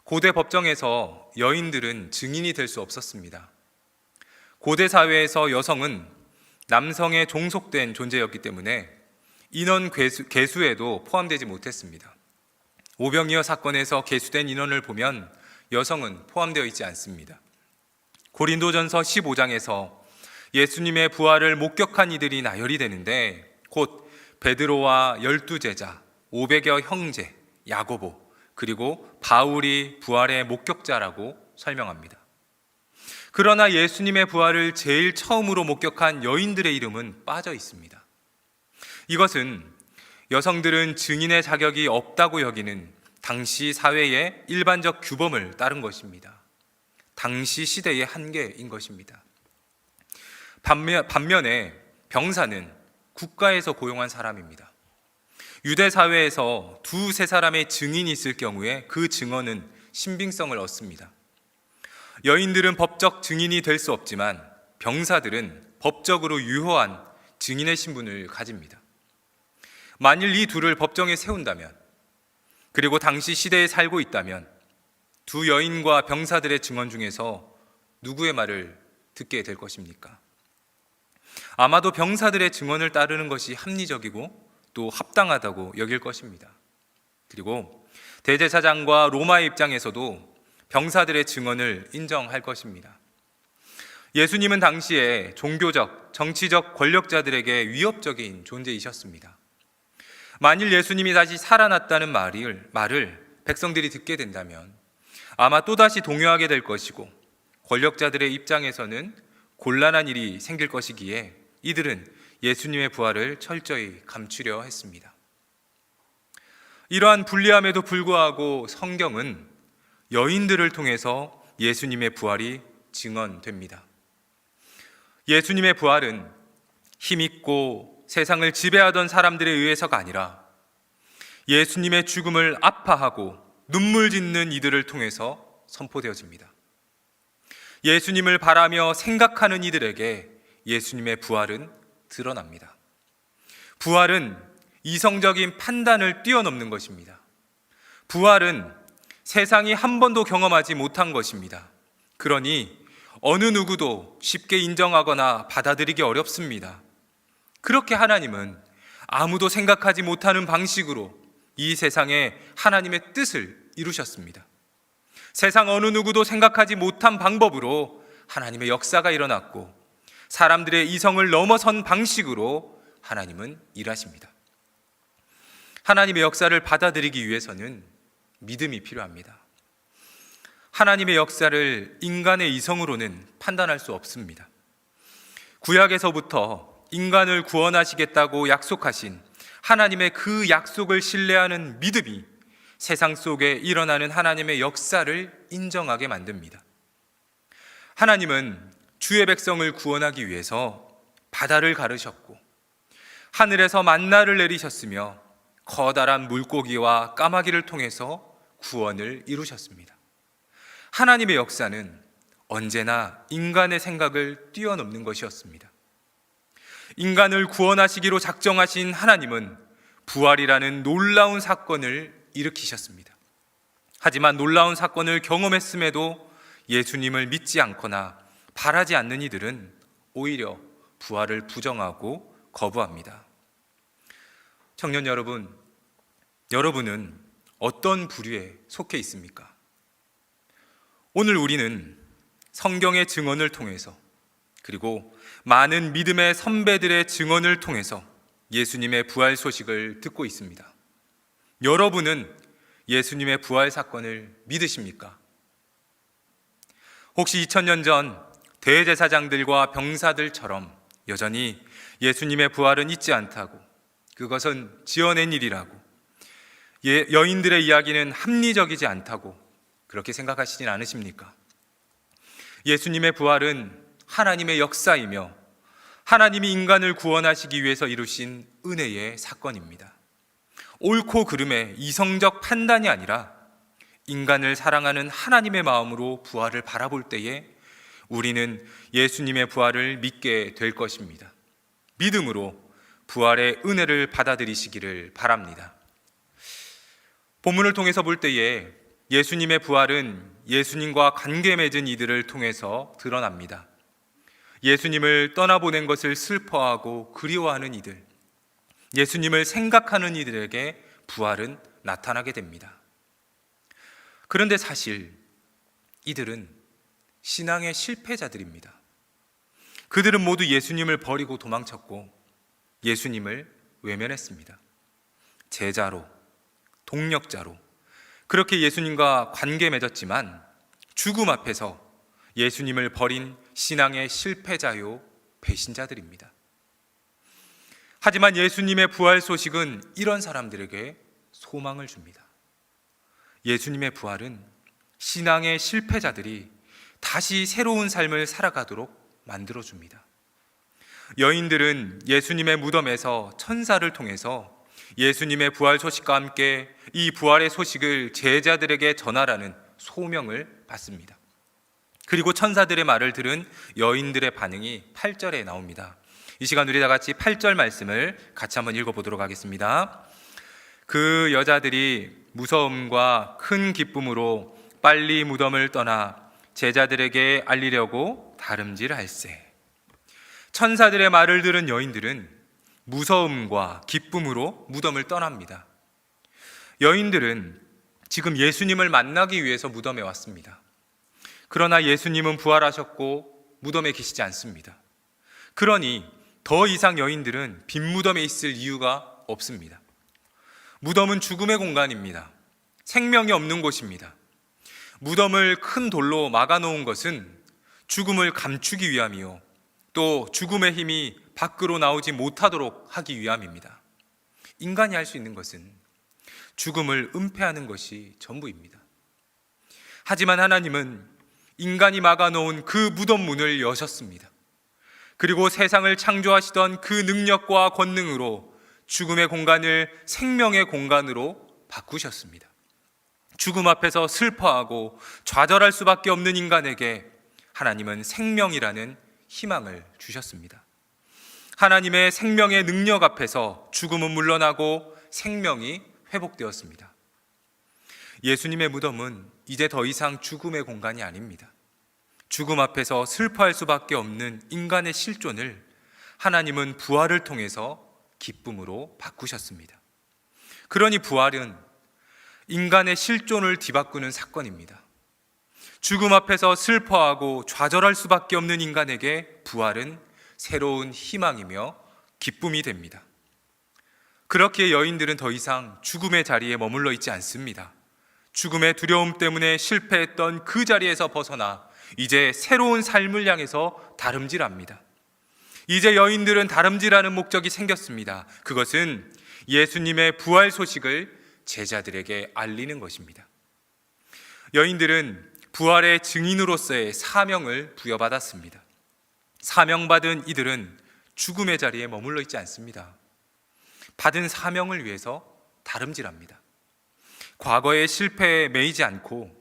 [SPEAKER 2] 고대 법정에서 여인들은 증인이 될 수 없었습니다. 고대 사회에서 여성은 남성에 종속된 존재였기 때문에 인원 계수에도 포함되지 못했습니다. 오병이어 사건에서 계수된 인원을 보면 여성은 포함되어 있지 않습니다. 고린도전서 15장에서 예수님의 부활을 목격한 이들이 나열이 되는데 곧 베드로와 12제자, 500여 형제, 야고보, 그리고 바울이 부활의 목격자라고 설명합니다. 그러나 예수님의 부활을 제일 처음으로 목격한 여인들의 이름은 빠져 있습니다. 이것은 여성들은 증인의 자격이 없다고 여기는 당시 사회의 일반적 규범을 따른 것입니다. 당시 시대의 한계인 것입니다. 반면에 병사는 국가에서 고용한 사람입니다. 유대 사회에서 두세 사람의 증인이 있을 경우에 그 증언은 신빙성을 얻습니다. 여인들은 법적 증인이 될 수 없지만 병사들은 법적으로 유효한 증인의 신분을 가집니다. 만일 이 둘을 법정에 세운다면, 그리고 당시 시대에 살고 있다면 두 여인과 병사들의 증언 중에서 누구의 말을 듣게 될 것입니까? 아마도 병사들의 증언을 따르는 것이 합리적이고 또 합당하다고 여길 것입니다. 그리고 대제사장과 로마의 입장에서도 병사들의 증언을 인정할 것입니다. 예수님은 당시에 종교적, 정치적 권력자들에게 위협적인 존재이셨습니다. 만일 예수님이 다시 살아났다는 말을 백성들이 듣게 된다면 아마 또다시 동요하게 될 것이고, 권력자들의 입장에서는 곤란한 일이 생길 것이기에 이들은 예수님의 부활을 철저히 감추려 했습니다. 이러한 불리함에도 불구하고 성경은 여인들을 통해서 예수님의 부활이 증언됩니다. 예수님의 부활은 힘있고 세상을 지배하던 사람들에 의해서가 아니라 예수님의 죽음을 아파하고 눈물 짓는 이들을 통해서 선포되어집니다. 예수님을 바라며 생각하는 이들에게 예수님의 부활은 드러납니다. 부활은 이성적인 판단을 뛰어넘는 것입니다. 부활은 세상이 한 번도 경험하지 못한 것입니다. 그러니 어느 누구도 쉽게 인정하거나 받아들이기 어렵습니다. 그렇게 하나님은 아무도 생각하지 못하는 방식으로 이 세상에 하나님의 뜻을 이루셨습니다. 세상 어느 누구도 생각하지 못한 방법으로 하나님의 역사가 일어났고, 사람들의 이성을 넘어선 방식으로 하나님은 일하십니다. 하나님의 역사를 받아들이기 위해서는 믿음이 필요합니다. 하나님의 역사를 인간의 이성으로는 판단할 수 없습니다. 구약에서부터 인간을 구원하시겠다고 약속하신 하나님의 그 약속을 신뢰하는 믿음이 세상 속에 일어나는 하나님의 역사를 인정하게 만듭니다. 하나님은 주의 백성을 구원하기 위해서 바다를 가르셨고 하늘에서 만나를 내리셨으며 커다란 물고기와 까마귀를 통해서 구원을 이루셨습니다. 하나님의 역사는 언제나 인간의 생각을 뛰어넘는 것이었습니다. 인간을 구원하시기로 작정하신 하나님은 부활이라는 놀라운 사건을 일으키셨습니다. 하지만 놀라운 사건을 경험했음에도 예수님을 믿지 않거나 바라지 않는 이들은 오히려 부활을 부정하고 거부합니다. 청년 여러분, 여러분은 어떤 부류에 속해 있습니까? 오늘 우리는 성경의 증언을 통해서, 그리고 많은 믿음의 선배들의 증언을 통해서 예수님의 부활 소식을 듣고 있습니다. 여러분은 예수님의 부활 사건을 믿으십니까? 혹시 2000년 전 대제사장들과 병사들처럼 여전히 예수님의 부활은 있지 않다고, 그것은 지어낸 일이라고, 여인들의 이야기는 합리적이지 않다고 그렇게 생각하시진 않으십니까? 예수님의 부활은 하나님의 역사이며 하나님이 인간을 구원하시기 위해서 이루신 은혜의 사건입니다. 옳고 그름의 이성적 판단이 아니라 인간을 사랑하는 하나님의 마음으로 부활을 바라볼 때에 우리는 예수님의 부활을 믿게 될 것입니다. 믿음으로 부활의 은혜를 받아들이시기를 바랍니다. 본문을 통해서 볼 때에 예수님의 부활은 예수님과 관계 맺은 이들을 통해서 드러납니다. 예수님을 떠나보낸 것을 슬퍼하고 그리워하는 이들, 예수님을 생각하는 이들에게 부활은 나타나게 됩니다. 그런데 사실 이들은 신앙의 실패자들입니다. 그들은 모두 예수님을 버리고 도망쳤고 예수님을 외면했습니다. 제자로, 동력자로 그렇게 예수님과 관계 맺었지만 죽음 앞에서 예수님을 버린 신앙의 실패자요 배신자들입니다. 하지만 예수님의 부활 소식은 이런 사람들에게 소망을 줍니다. 예수님의 부활은 신앙의 실패자들이 다시 새로운 삶을 살아가도록 만들어줍니다. 여인들은 예수님의 무덤에서 천사를 통해서 예수님의 부활 소식과 함께 이 부활의 소식을 제자들에게 전하라는 소명을 받습니다. 그리고 천사들의 말을 들은 여인들의 반응이 8절에 나옵니다. 이 시간 우리 다 같이 8절 말씀을 같이 한번 읽어보도록 하겠습니다. 그 여자들이 무서움과 큰 기쁨으로 빨리 무덤을 떠나 제자들에게 알리려고 다름질할세. 천사들의 말을 들은 여인들은 무서움과 기쁨으로 무덤을 떠납니다. 여인들은 지금 예수님을 만나기 위해서 무덤에 왔습니다. 그러나 예수님은 부활하셨고 무덤에 계시지 않습니다. 그러니 더 이상 여인들은 빈 무덤에 있을 이유가 없습니다. 무덤은 죽음의 공간입니다. 생명이 없는 곳입니다. 무덤을 큰 돌로 막아놓은 것은 죽음을 감추기 위함이요, 또 죽음의 힘이 밖으로 나오지 못하도록 하기 위함입니다. 인간이 할 수 있는 것은 죽음을 은폐하는 것이 전부입니다. 하지만 하나님은 인간이 막아놓은 그 무덤 문을 여셨습니다. 그리고 세상을 창조하시던 그 능력과 권능으로 죽음의 공간을 생명의 공간으로 바꾸셨습니다. 죽음 앞에서 슬퍼하고 좌절할 수밖에 없는 인간에게 하나님은 생명이라는 희망을 주셨습니다. 하나님의 생명의 능력 앞에서 죽음은 물러나고 생명이 회복되었습니다. 예수님의 무덤은 이제 더 이상 죽음의 공간이 아닙니다. 죽음 앞에서 슬퍼할 수밖에 없는 인간의 실존을 하나님은 부활을 통해서 기쁨으로 바꾸셨습니다. 그러니 부활은 인간의 실존을 뒤바꾸는 사건입니다. 죽음 앞에서 슬퍼하고 좌절할 수밖에 없는 인간에게 부활은 새로운 희망이며 기쁨이 됩니다. 그렇기에 여인들은 더 이상 죽음의 자리에 머물러 있지 않습니다. 죽음의 두려움 때문에 실패했던 그 자리에서 벗어나 이제 새로운 삶을 향해서 다름질합니다. 이제 여인들은 다름질하는 목적이 생겼습니다. 그것은 예수님의 부활 소식을 제자들에게 알리는 것입니다. 여인들은 부활의 증인으로서의 사명을 부여받았습니다. 사명받은 이들은 죽음의 자리에 머물러 있지 않습니다. 받은 사명을 위해서 다름질합니다. 과거의 실패에 매이지 않고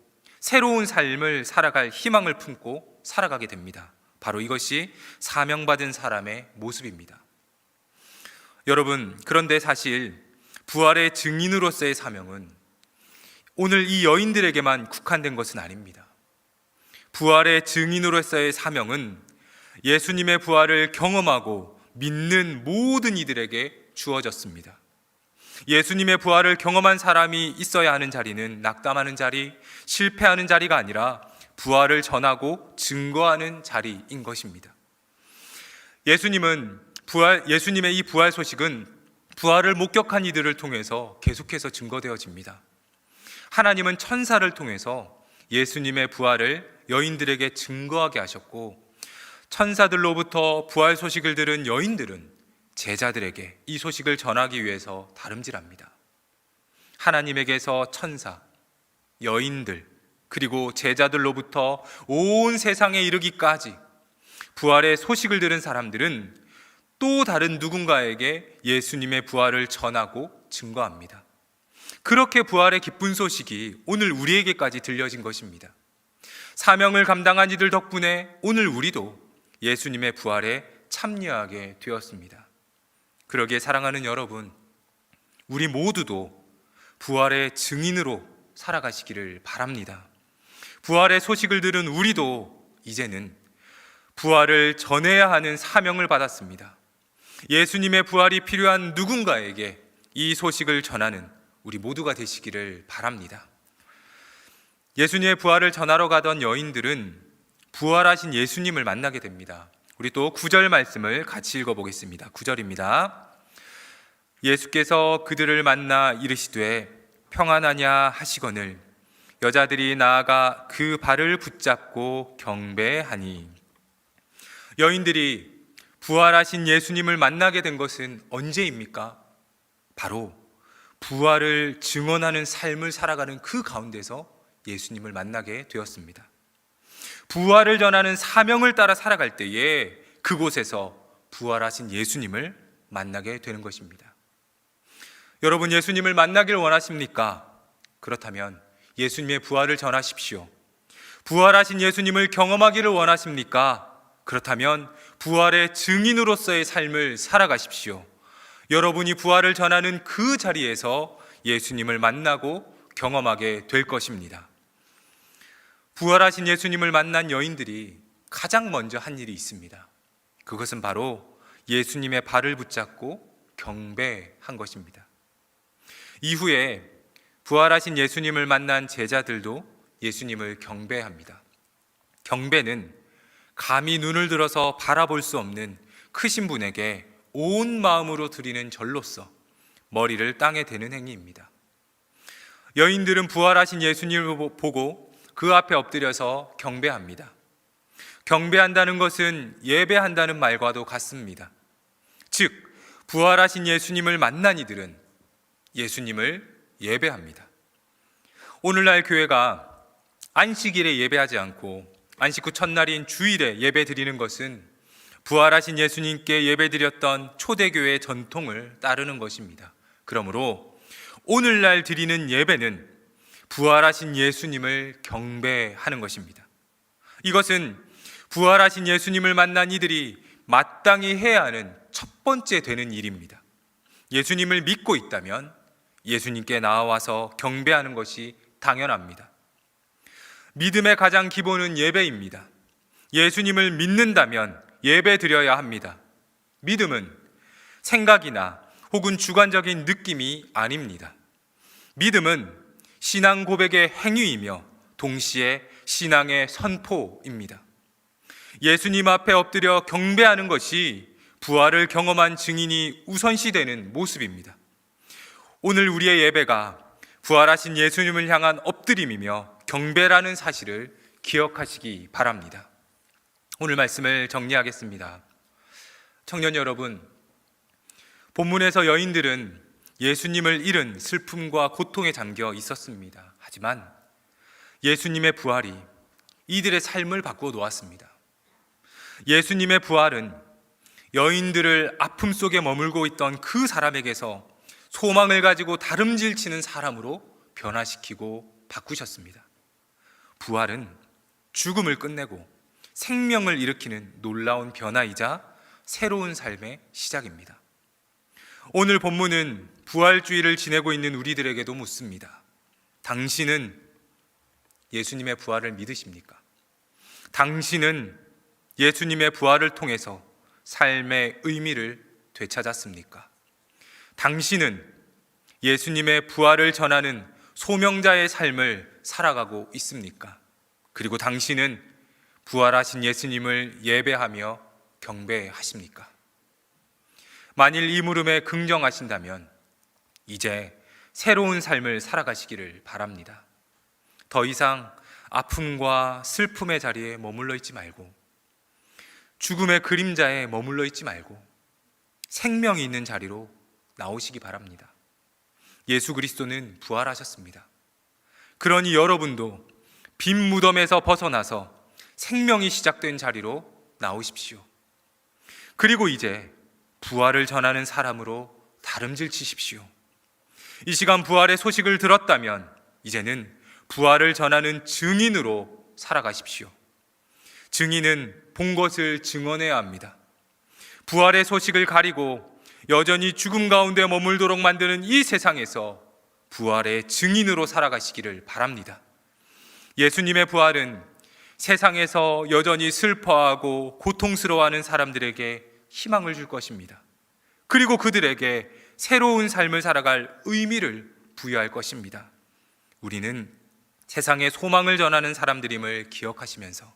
[SPEAKER 2] 새로운 삶을 살아갈 희망을 품고 살아가게 됩니다. 바로 이것이 사명받은 사람의 모습입니다. 여러분, 그런데 사실 부활의 증인으로서의 사명은 오늘 이 여인들에게만 국한된 것은 아닙니다. 부활의 증인으로서의 사명은 예수님의 부활을 경험하고 믿는 모든 이들에게 주어졌습니다. 예수님의 부활을 경험한 사람이 있어야 하는 자리는 낙담하는 자리, 실패하는 자리가 아니라 부활을 전하고 증거하는 자리인 것입니다. 예수님의 이 부활 소식은 부활을 목격한 이들을 통해서 계속해서 증거되어집니다. 하나님은 천사를 통해서 예수님의 부활을 여인들에게 증거하게 하셨고, 천사들로부터 부활 소식을 들은 여인들은 제자들에게 이 소식을 전하기 위해서 다름질합니다. 하나님에게서 천사, 여인들, 그리고 제자들로부터 온 세상에 이르기까지 부활의 소식을 들은 사람들은 또 다른 누군가에게 예수님의 부활을 전하고 증거합니다. 그렇게 부활의 기쁜 소식이 오늘 우리에게까지 들려진 것입니다. 사명을 감당한 이들 덕분에 오늘 우리도 예수님의 부활에 참여하게 되었습니다. 그러기에 사랑하는 여러분, 우리 모두도 부활의 증인으로 살아가시기를 바랍니다. 부활의 소식을 들은 우리도 이제는 부활을 전해야 하는 사명을 받았습니다. 예수님의 부활이 필요한 누군가에게 이 소식을 전하는 우리 모두가 되시기를 바랍니다. 예수님의 부활을 전하러 가던 여인들은 부활하신 예수님을 만나게 됩니다. 우리 또 9절 말씀을 같이 읽어보겠습니다. 9절입니다. 예수께서 그들을 만나 이르시되 평안하냐 하시거늘 여자들이 나아가 그 발을 붙잡고 경배하니. 여인들이 부활하신 예수님을 만나게 된 것은 언제입니까? 바로 부활을 증언하는 삶을 살아가는 그 가운데서 예수님을 만나게 되었습니다. 부활을 전하는 사명을 따라 살아갈 때에 그곳에서 부활하신 예수님을 만나게 되는 것입니다. 여러분, 예수님을 만나길 원하십니까? 그렇다면 예수님의 부활을 전하십시오. 부활하신 예수님을 경험하기를 원하십니까? 그렇다면 부활의 증인으로서의 삶을 살아가십시오. 여러분이 부활을 전하는 그 자리에서 예수님을 만나고 경험하게 될 것입니다. 부활하신 예수님을 만난 여인들이 가장 먼저 한 일이 있습니다. 그것은 바로 예수님의 발을 붙잡고 경배한 것입니다. 이후에 부활하신 예수님을 만난 제자들도 예수님을 경배합니다. 경배는 감히 눈을 들어서 바라볼 수 없는 크신 분에게 온 마음으로 드리는 절로서 머리를 땅에 대는 행위입니다. 여인들은 부활하신 예수님을 보고 그 앞에 엎드려서 경배합니다. 경배한다는 것은 예배한다는 말과도 같습니다. 즉, 부활하신 예수님을 만난 이들은 예수님을 예배합니다. 오늘날 교회가 안식일에 예배하지 않고 안식 후 첫날인 주일에 예배 드리는 것은 부활하신 예수님께 예배 드렸던 초대교회의 전통을 따르는 것입니다. 그러므로 오늘날 드리는 예배는 부활하신 예수님을 경배하는 것입니다. 이것은 부활하신 예수님을 만난 이들이 마땅히 해야 하는 첫 번째 되는 일입니다. 예수님을 믿고 있다면 예수님께 나와서 경배하는 것이 당연합니다. 믿음의 가장 기본은 예배입니다. 예수님을 믿는다면 예배 드려야 합니다. 믿음은 생각이나 혹은 주관적인 느낌이 아닙니다. 믿음은 신앙 고백의 행위이며 동시에 신앙의 선포입니다. 예수님 앞에 엎드려 경배하는 것이 부활을 경험한 증인이 우선시되는 모습입니다. 오늘 우리의 예배가 부활하신 예수님을 향한 엎드림이며 경배라는 사실을 기억하시기 바랍니다. 오늘 말씀을 정리하겠습니다. 청년 여러분, 본문에서 여인들은 예수님을 잃은 슬픔과 고통에 잠겨 있었습니다. 하지만 예수님의 부활이 이들의 삶을 바꾸어 놓았습니다. 예수님의 부활은 여인들을 아픔 속에 머물고 있던 그 사람에게서 소망을 가지고 다름질치는 사람으로 변화시키고 바꾸셨습니다. 부활은 죽음을 끝내고 생명을 일으키는 놀라운 변화이자 새로운 삶의 시작입니다. 오늘 본문은 부활주의를 지내고 있는 우리들에게도 묻습니다. 당신은 예수님의 부활을 믿으십니까? 당신은 예수님의 부활을 통해서 삶의 의미를 되찾았습니까? 당신은 예수님의 부활을 전하는 소명자의 삶을 살아가고 있습니까? 그리고 당신은 부활하신 예수님을 예배하며 경배하십니까? 만일 이 물음에 긍정하신다면 이제 새로운 삶을 살아가시기를 바랍니다. 더 이상 아픔과 슬픔의 자리에 머물러 있지 말고 죽음의 그림자에 머물러 있지 말고 생명이 있는 자리로 나오시기 바랍니다. 예수 그리스도는 부활하셨습니다. 그러니 여러분도 빈 무덤에서 벗어나서 생명이 시작된 자리로 나오십시오. 그리고 이제 부활을 전하는 사람으로 다름질치십시오. 이 시간 부활의 소식을 들었다면 이제는 부활을 전하는 증인으로 살아가십시오. 증인은 본 것을 증언해야 합니다. 부활의 소식을 가리고 여전히 죽음 가운데 머물도록 만드는 이 세상에서 부활의 증인으로 살아가시기를 바랍니다. 예수님의 부활은 세상에서 여전히 슬퍼하고 고통스러워하는 사람들에게 희망을 줄 것입니다. 그리고 그들에게 새로운 삶을 살아갈 의미를 부여할 것입니다. 우리는 세상에 소망을 전하는 사람들임을 기억하시면서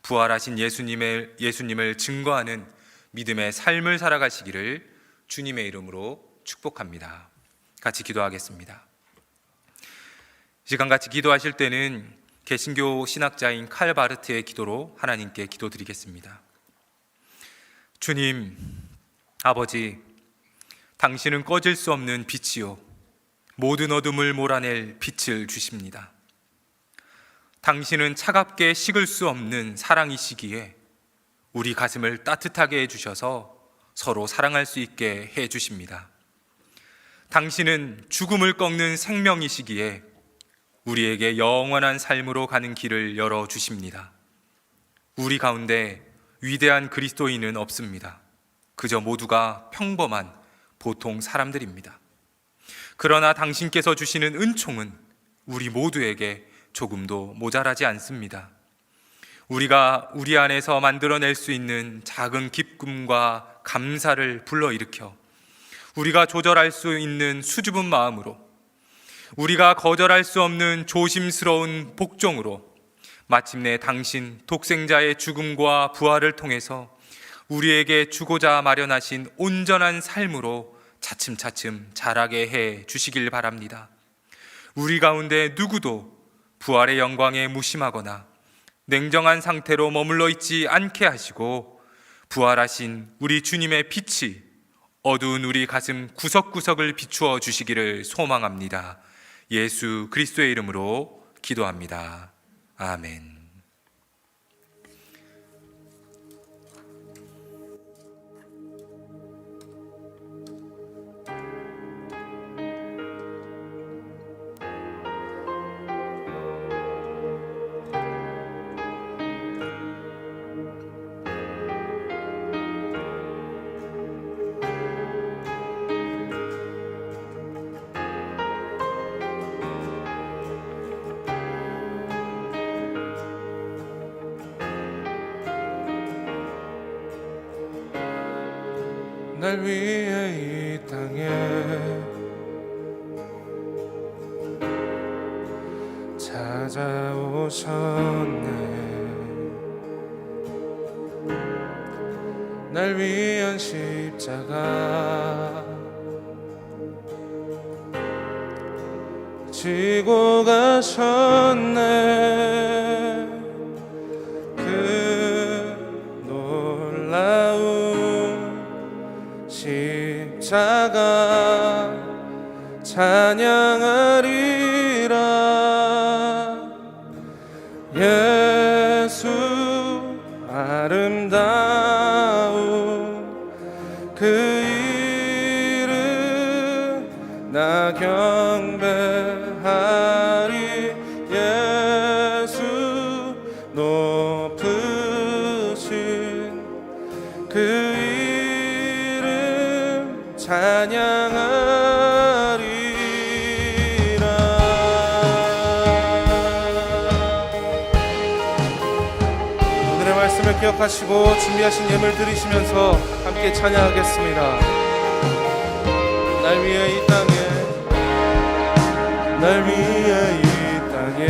[SPEAKER 2] 부활하신 예수님을 증거하는 믿음의 삶을 살아가시기를 주님의 이름으로 축복합니다. 같이 기도하겠습니다. 시간 같이 기도하실 때는 개신교 신학자인 칼 바르트의 기도로 하나님께 기도드리겠습니다. 주님, 아버지, 당신은 꺼질 수 없는 빛이요 모든 어둠을 몰아낼 빛을 주십니다. 당신은 차갑게 식을 수 없는 사랑이시기에 우리 가슴을 따뜻하게 해주셔서 서로 사랑할 수 있게 해주십니다. 당신은 죽음을 꺾는 생명이시기에 우리에게 영원한 삶으로 가는 길을 열어주십니다. 우리 가운데 위대한 그리스도인은 없습니다. 그저 모두가 평범한 보통 사람들입니다. 그러나 당신께서 주시는 은총은 우리 모두에게 조금도 모자라지 않습니다. 우리가 우리 안에서 만들어낼 수 있는 작은 기쁨과 감사를 불러일으켜 우리가 조절할 수 있는 수줍은 마음으로, 우리가 거절할 수 없는 조심스러운 복종으로 마침내 당신 독생자의 죽음과 부활을 통해서 우리에게 주고자 마련하신 온전한 삶으로 차츰차츰 자라게 해 주시길 바랍니다. 우리 가운데 누구도 부활의 영광에 무심하거나 냉정한 상태로 머물러 있지 않게 하시고 부활하신 우리 주님의 빛이 어두운 우리 가슴 구석구석을 비추어 주시기를 소망합니다. 예수 그리스도의 이름으로 기도합니다. 아멘.
[SPEAKER 4] 날 위해 이 땅에 찾아오셨네. 날 위한 십자가 지고 가셨네. 그 놀라운 십자가 찬양하리라. 예수 아름다운 그 이름 나 경배하리. 예수 높으신 그 찬양하리라. 오늘의 말씀을 기억하시고 준비하신 예물 드리시면서 함께 찬양하겠습니다. 날 위해 이 땅에, 날 위해 이 땅에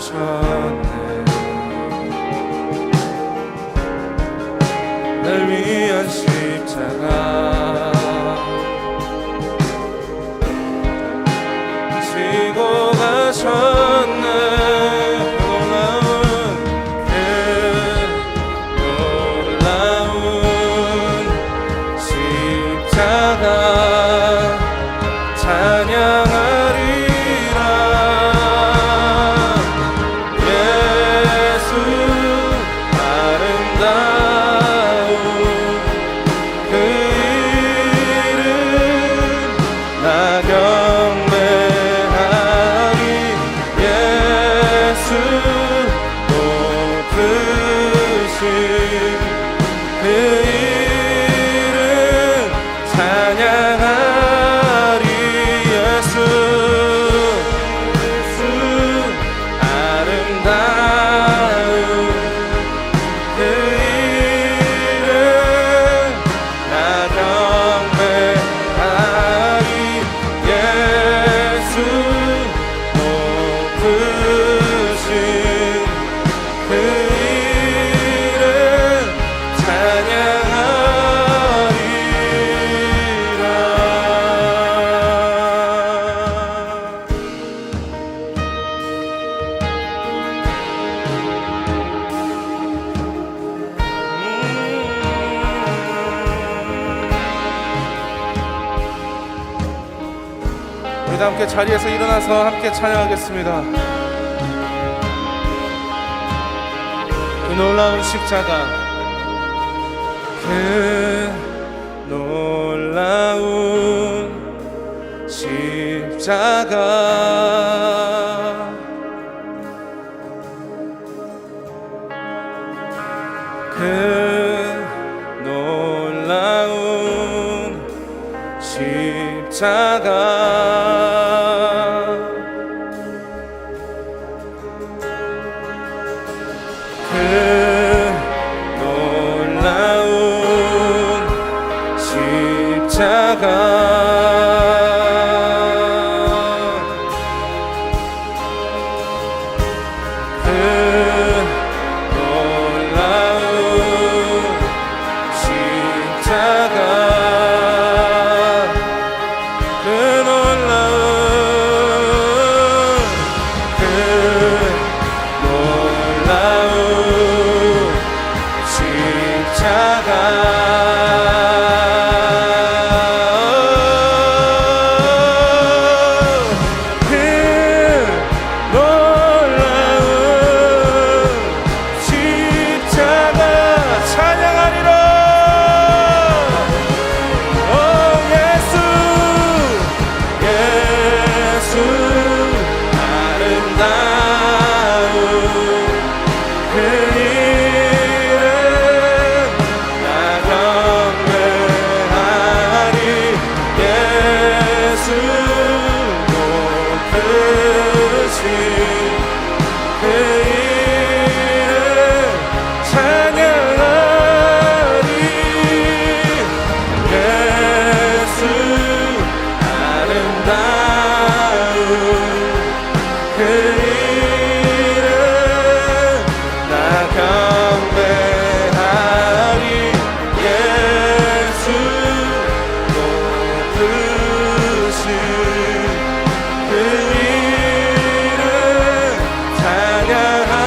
[SPEAKER 4] 찾아오셨네. 날 위한 십자가 지고 가셨네. 놀라운 십자가 찬양하리라. 예수 아름다운 그 이름 나 경배하리. 예수 높으신 그 이름 찬양 우리 함께 자리에서 일어나서 함께 찬양하겠습니다. 그 놀라운 십자가, 그 놀라운 십자가, 그 놀라운 십자가, 그 놀라운 십자가, 그 놀라운 십자가, 그 놀라운 십자가 찬양하리라. 예수 아름다운 그 이름 나 경배하리. 예수 높으신 그 이름 찬양하리. 예수 아름다운 그 이름 나 경배하리. 예수 높으신 그 이름 찬양하리라.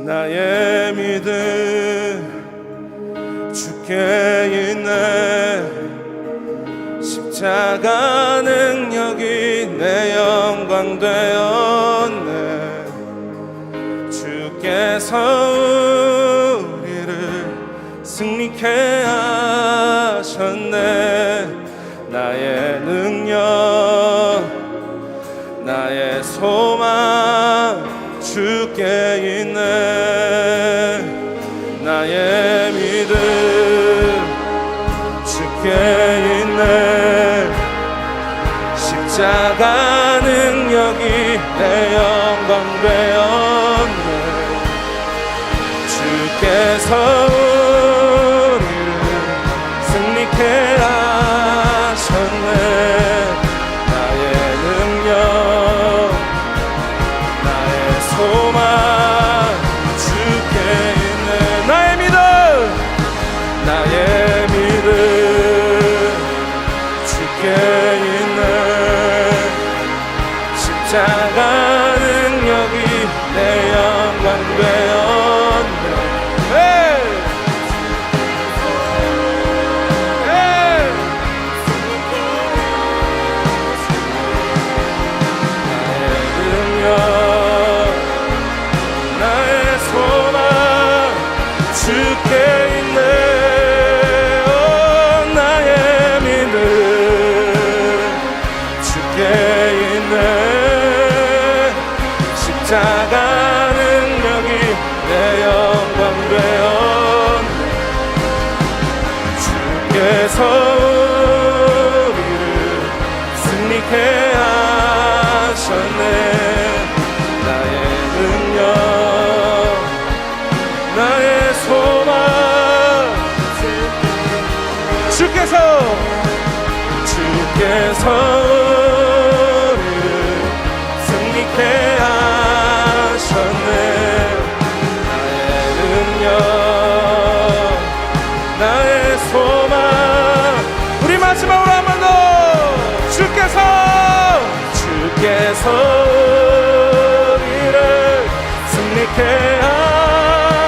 [SPEAKER 4] 나의 믿음 주께 있네. 십자가 능력이 내 영광 되었네. 주께서 우리를 승리케 하셨네. 나의 능력 나의 소망 주께 있네. 나의 믿음 주께 있네. 십자가 능력이 내 영광 되었네. 주께서 우리를 승리케 하셨네. 나의 능력 나의 소망 주께 있네. 나의 믿음 주께 있네. 십자가 능력이 내 영광 되었네. 나의 능력 나의 소망 주께 있네. 나의 믿음 주께 있네. 십자가 능력이 내 영광 되었네. 주께서 우리를 승리케 하셨네. 나의 능력 나의 소망 주께서 우리를 승리케 하셨네. 나의 능력 나의 소망. 우리 마지막으로 한 번 더 주께서 위에서 우리를 승리케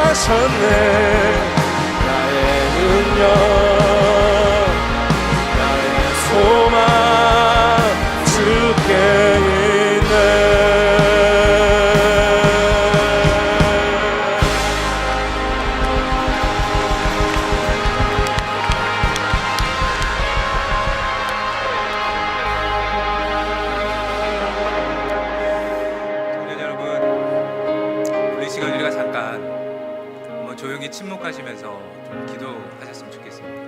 [SPEAKER 4] 하셨네. 나의 능력, 나의 소망 주께 있네.
[SPEAKER 2] 청년 여러분, 우리 시간 우리가 잠깐 한번 조용히 침묵하시면서 좀 기도하셨으면 좋겠습니다.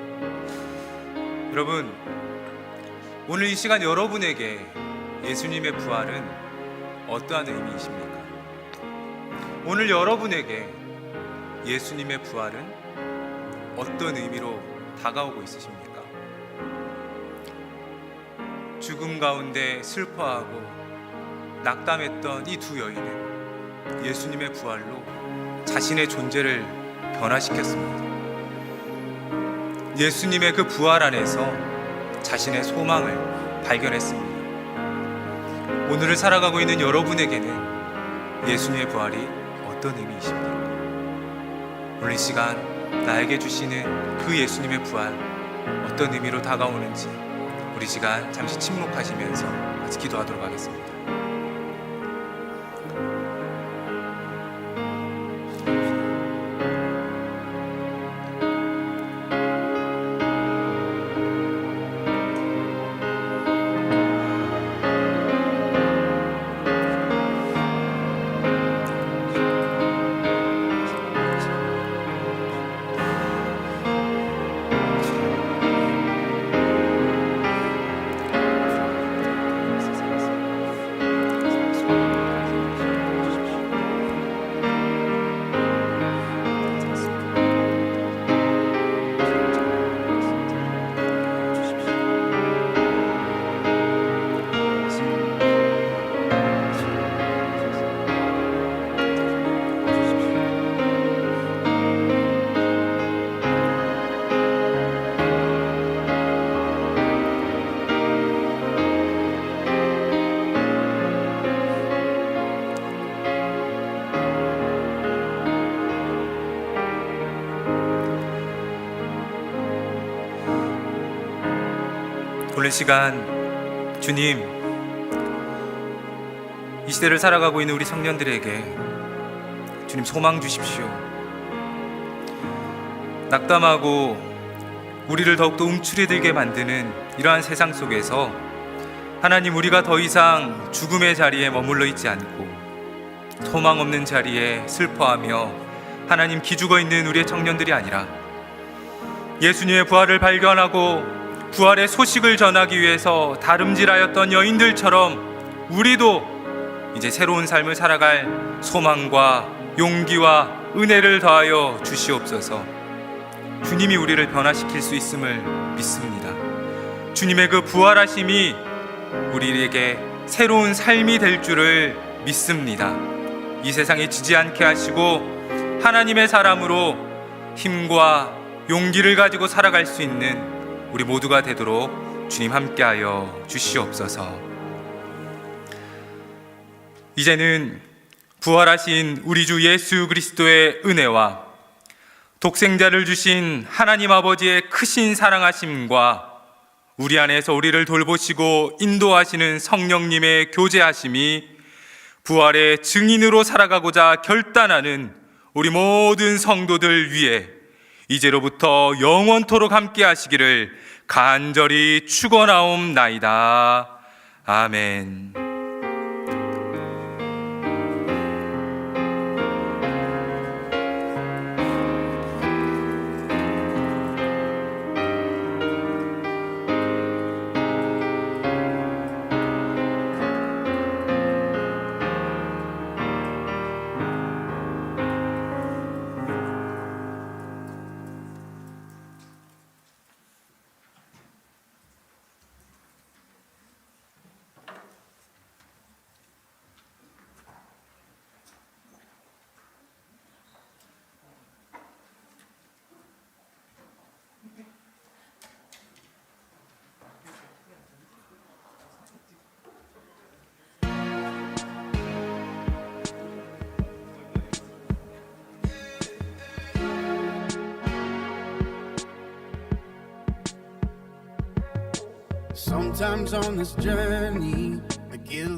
[SPEAKER 2] 여러분, 오늘 이 시간 여러분에게 예수님의 부활은 어떠한 의미이십니까? 오늘 여러분에게 예수님의 부활은 어떤 의미로 다가오고 있으십니까? 죽음 가운데 슬퍼하고 낙담했던 이 두 여인은 예수님의 부활로 자신의 존재를 변화시켰습니다. 예수님의 그 부활 안에서 자신의 소망을 발견했습니다. 오늘을 살아가고 있는 여러분에게는 예수님의 부활이 어떤 의미이십니까? 오늘 이 시간 나에게 주시는 그 예수님의 부활 어떤 의미로 다가오는지 우리 시간 잠시 침묵하시면서 같이 기도하도록 하겠습니다. 오늘 시간 주님, 이 시대를 살아가고 있는 우리 청년들에게 주님 소망 주십시오. 낙담하고 우리를 더욱더 움츠러들게 만드는 이러한 세상 속에서 하나님, 우리가 더 이상 죽음의 자리에 머물러 있지 않고 소망 없는 자리에 슬퍼하며 하나님 기죽어 있는 우리의 청년들이 아니라 예수님의 부활을 발견하고 부활의 소식을 전하기 위해서 다름질하였던 여인들처럼 우리도 이제 새로운 삶을 살아갈 소망과 용기와 은혜를 더하여 주시옵소서. 주님이 우리를 변화시킬 수 있음을 믿습니다. 주님의 그 부활하심이 우리에게 새로운 삶이 될 줄을 믿습니다. 이 세상에 지지 않게 하시고 하나님의 사람으로 힘과 용기를 가지고 살아갈 수 있는 우리 모두가 되도록 주님 함께하여 주시옵소서. 이제는 부활하신 우리 주 예수 그리스도의 은혜와 독생자를 주신 하나님 아버지의 크신 사랑하심과 우리 안에서 우리를 돌보시고 인도하시는 성령님의 교제하심이 부활의 증인으로 살아가고자 결단하는 우리 모든 성도들 위해 이제로부터 영원토록 함께 하시기를 간절히 축원하옵나이다. 아멘.
[SPEAKER 1] Sometimes on this journey, I get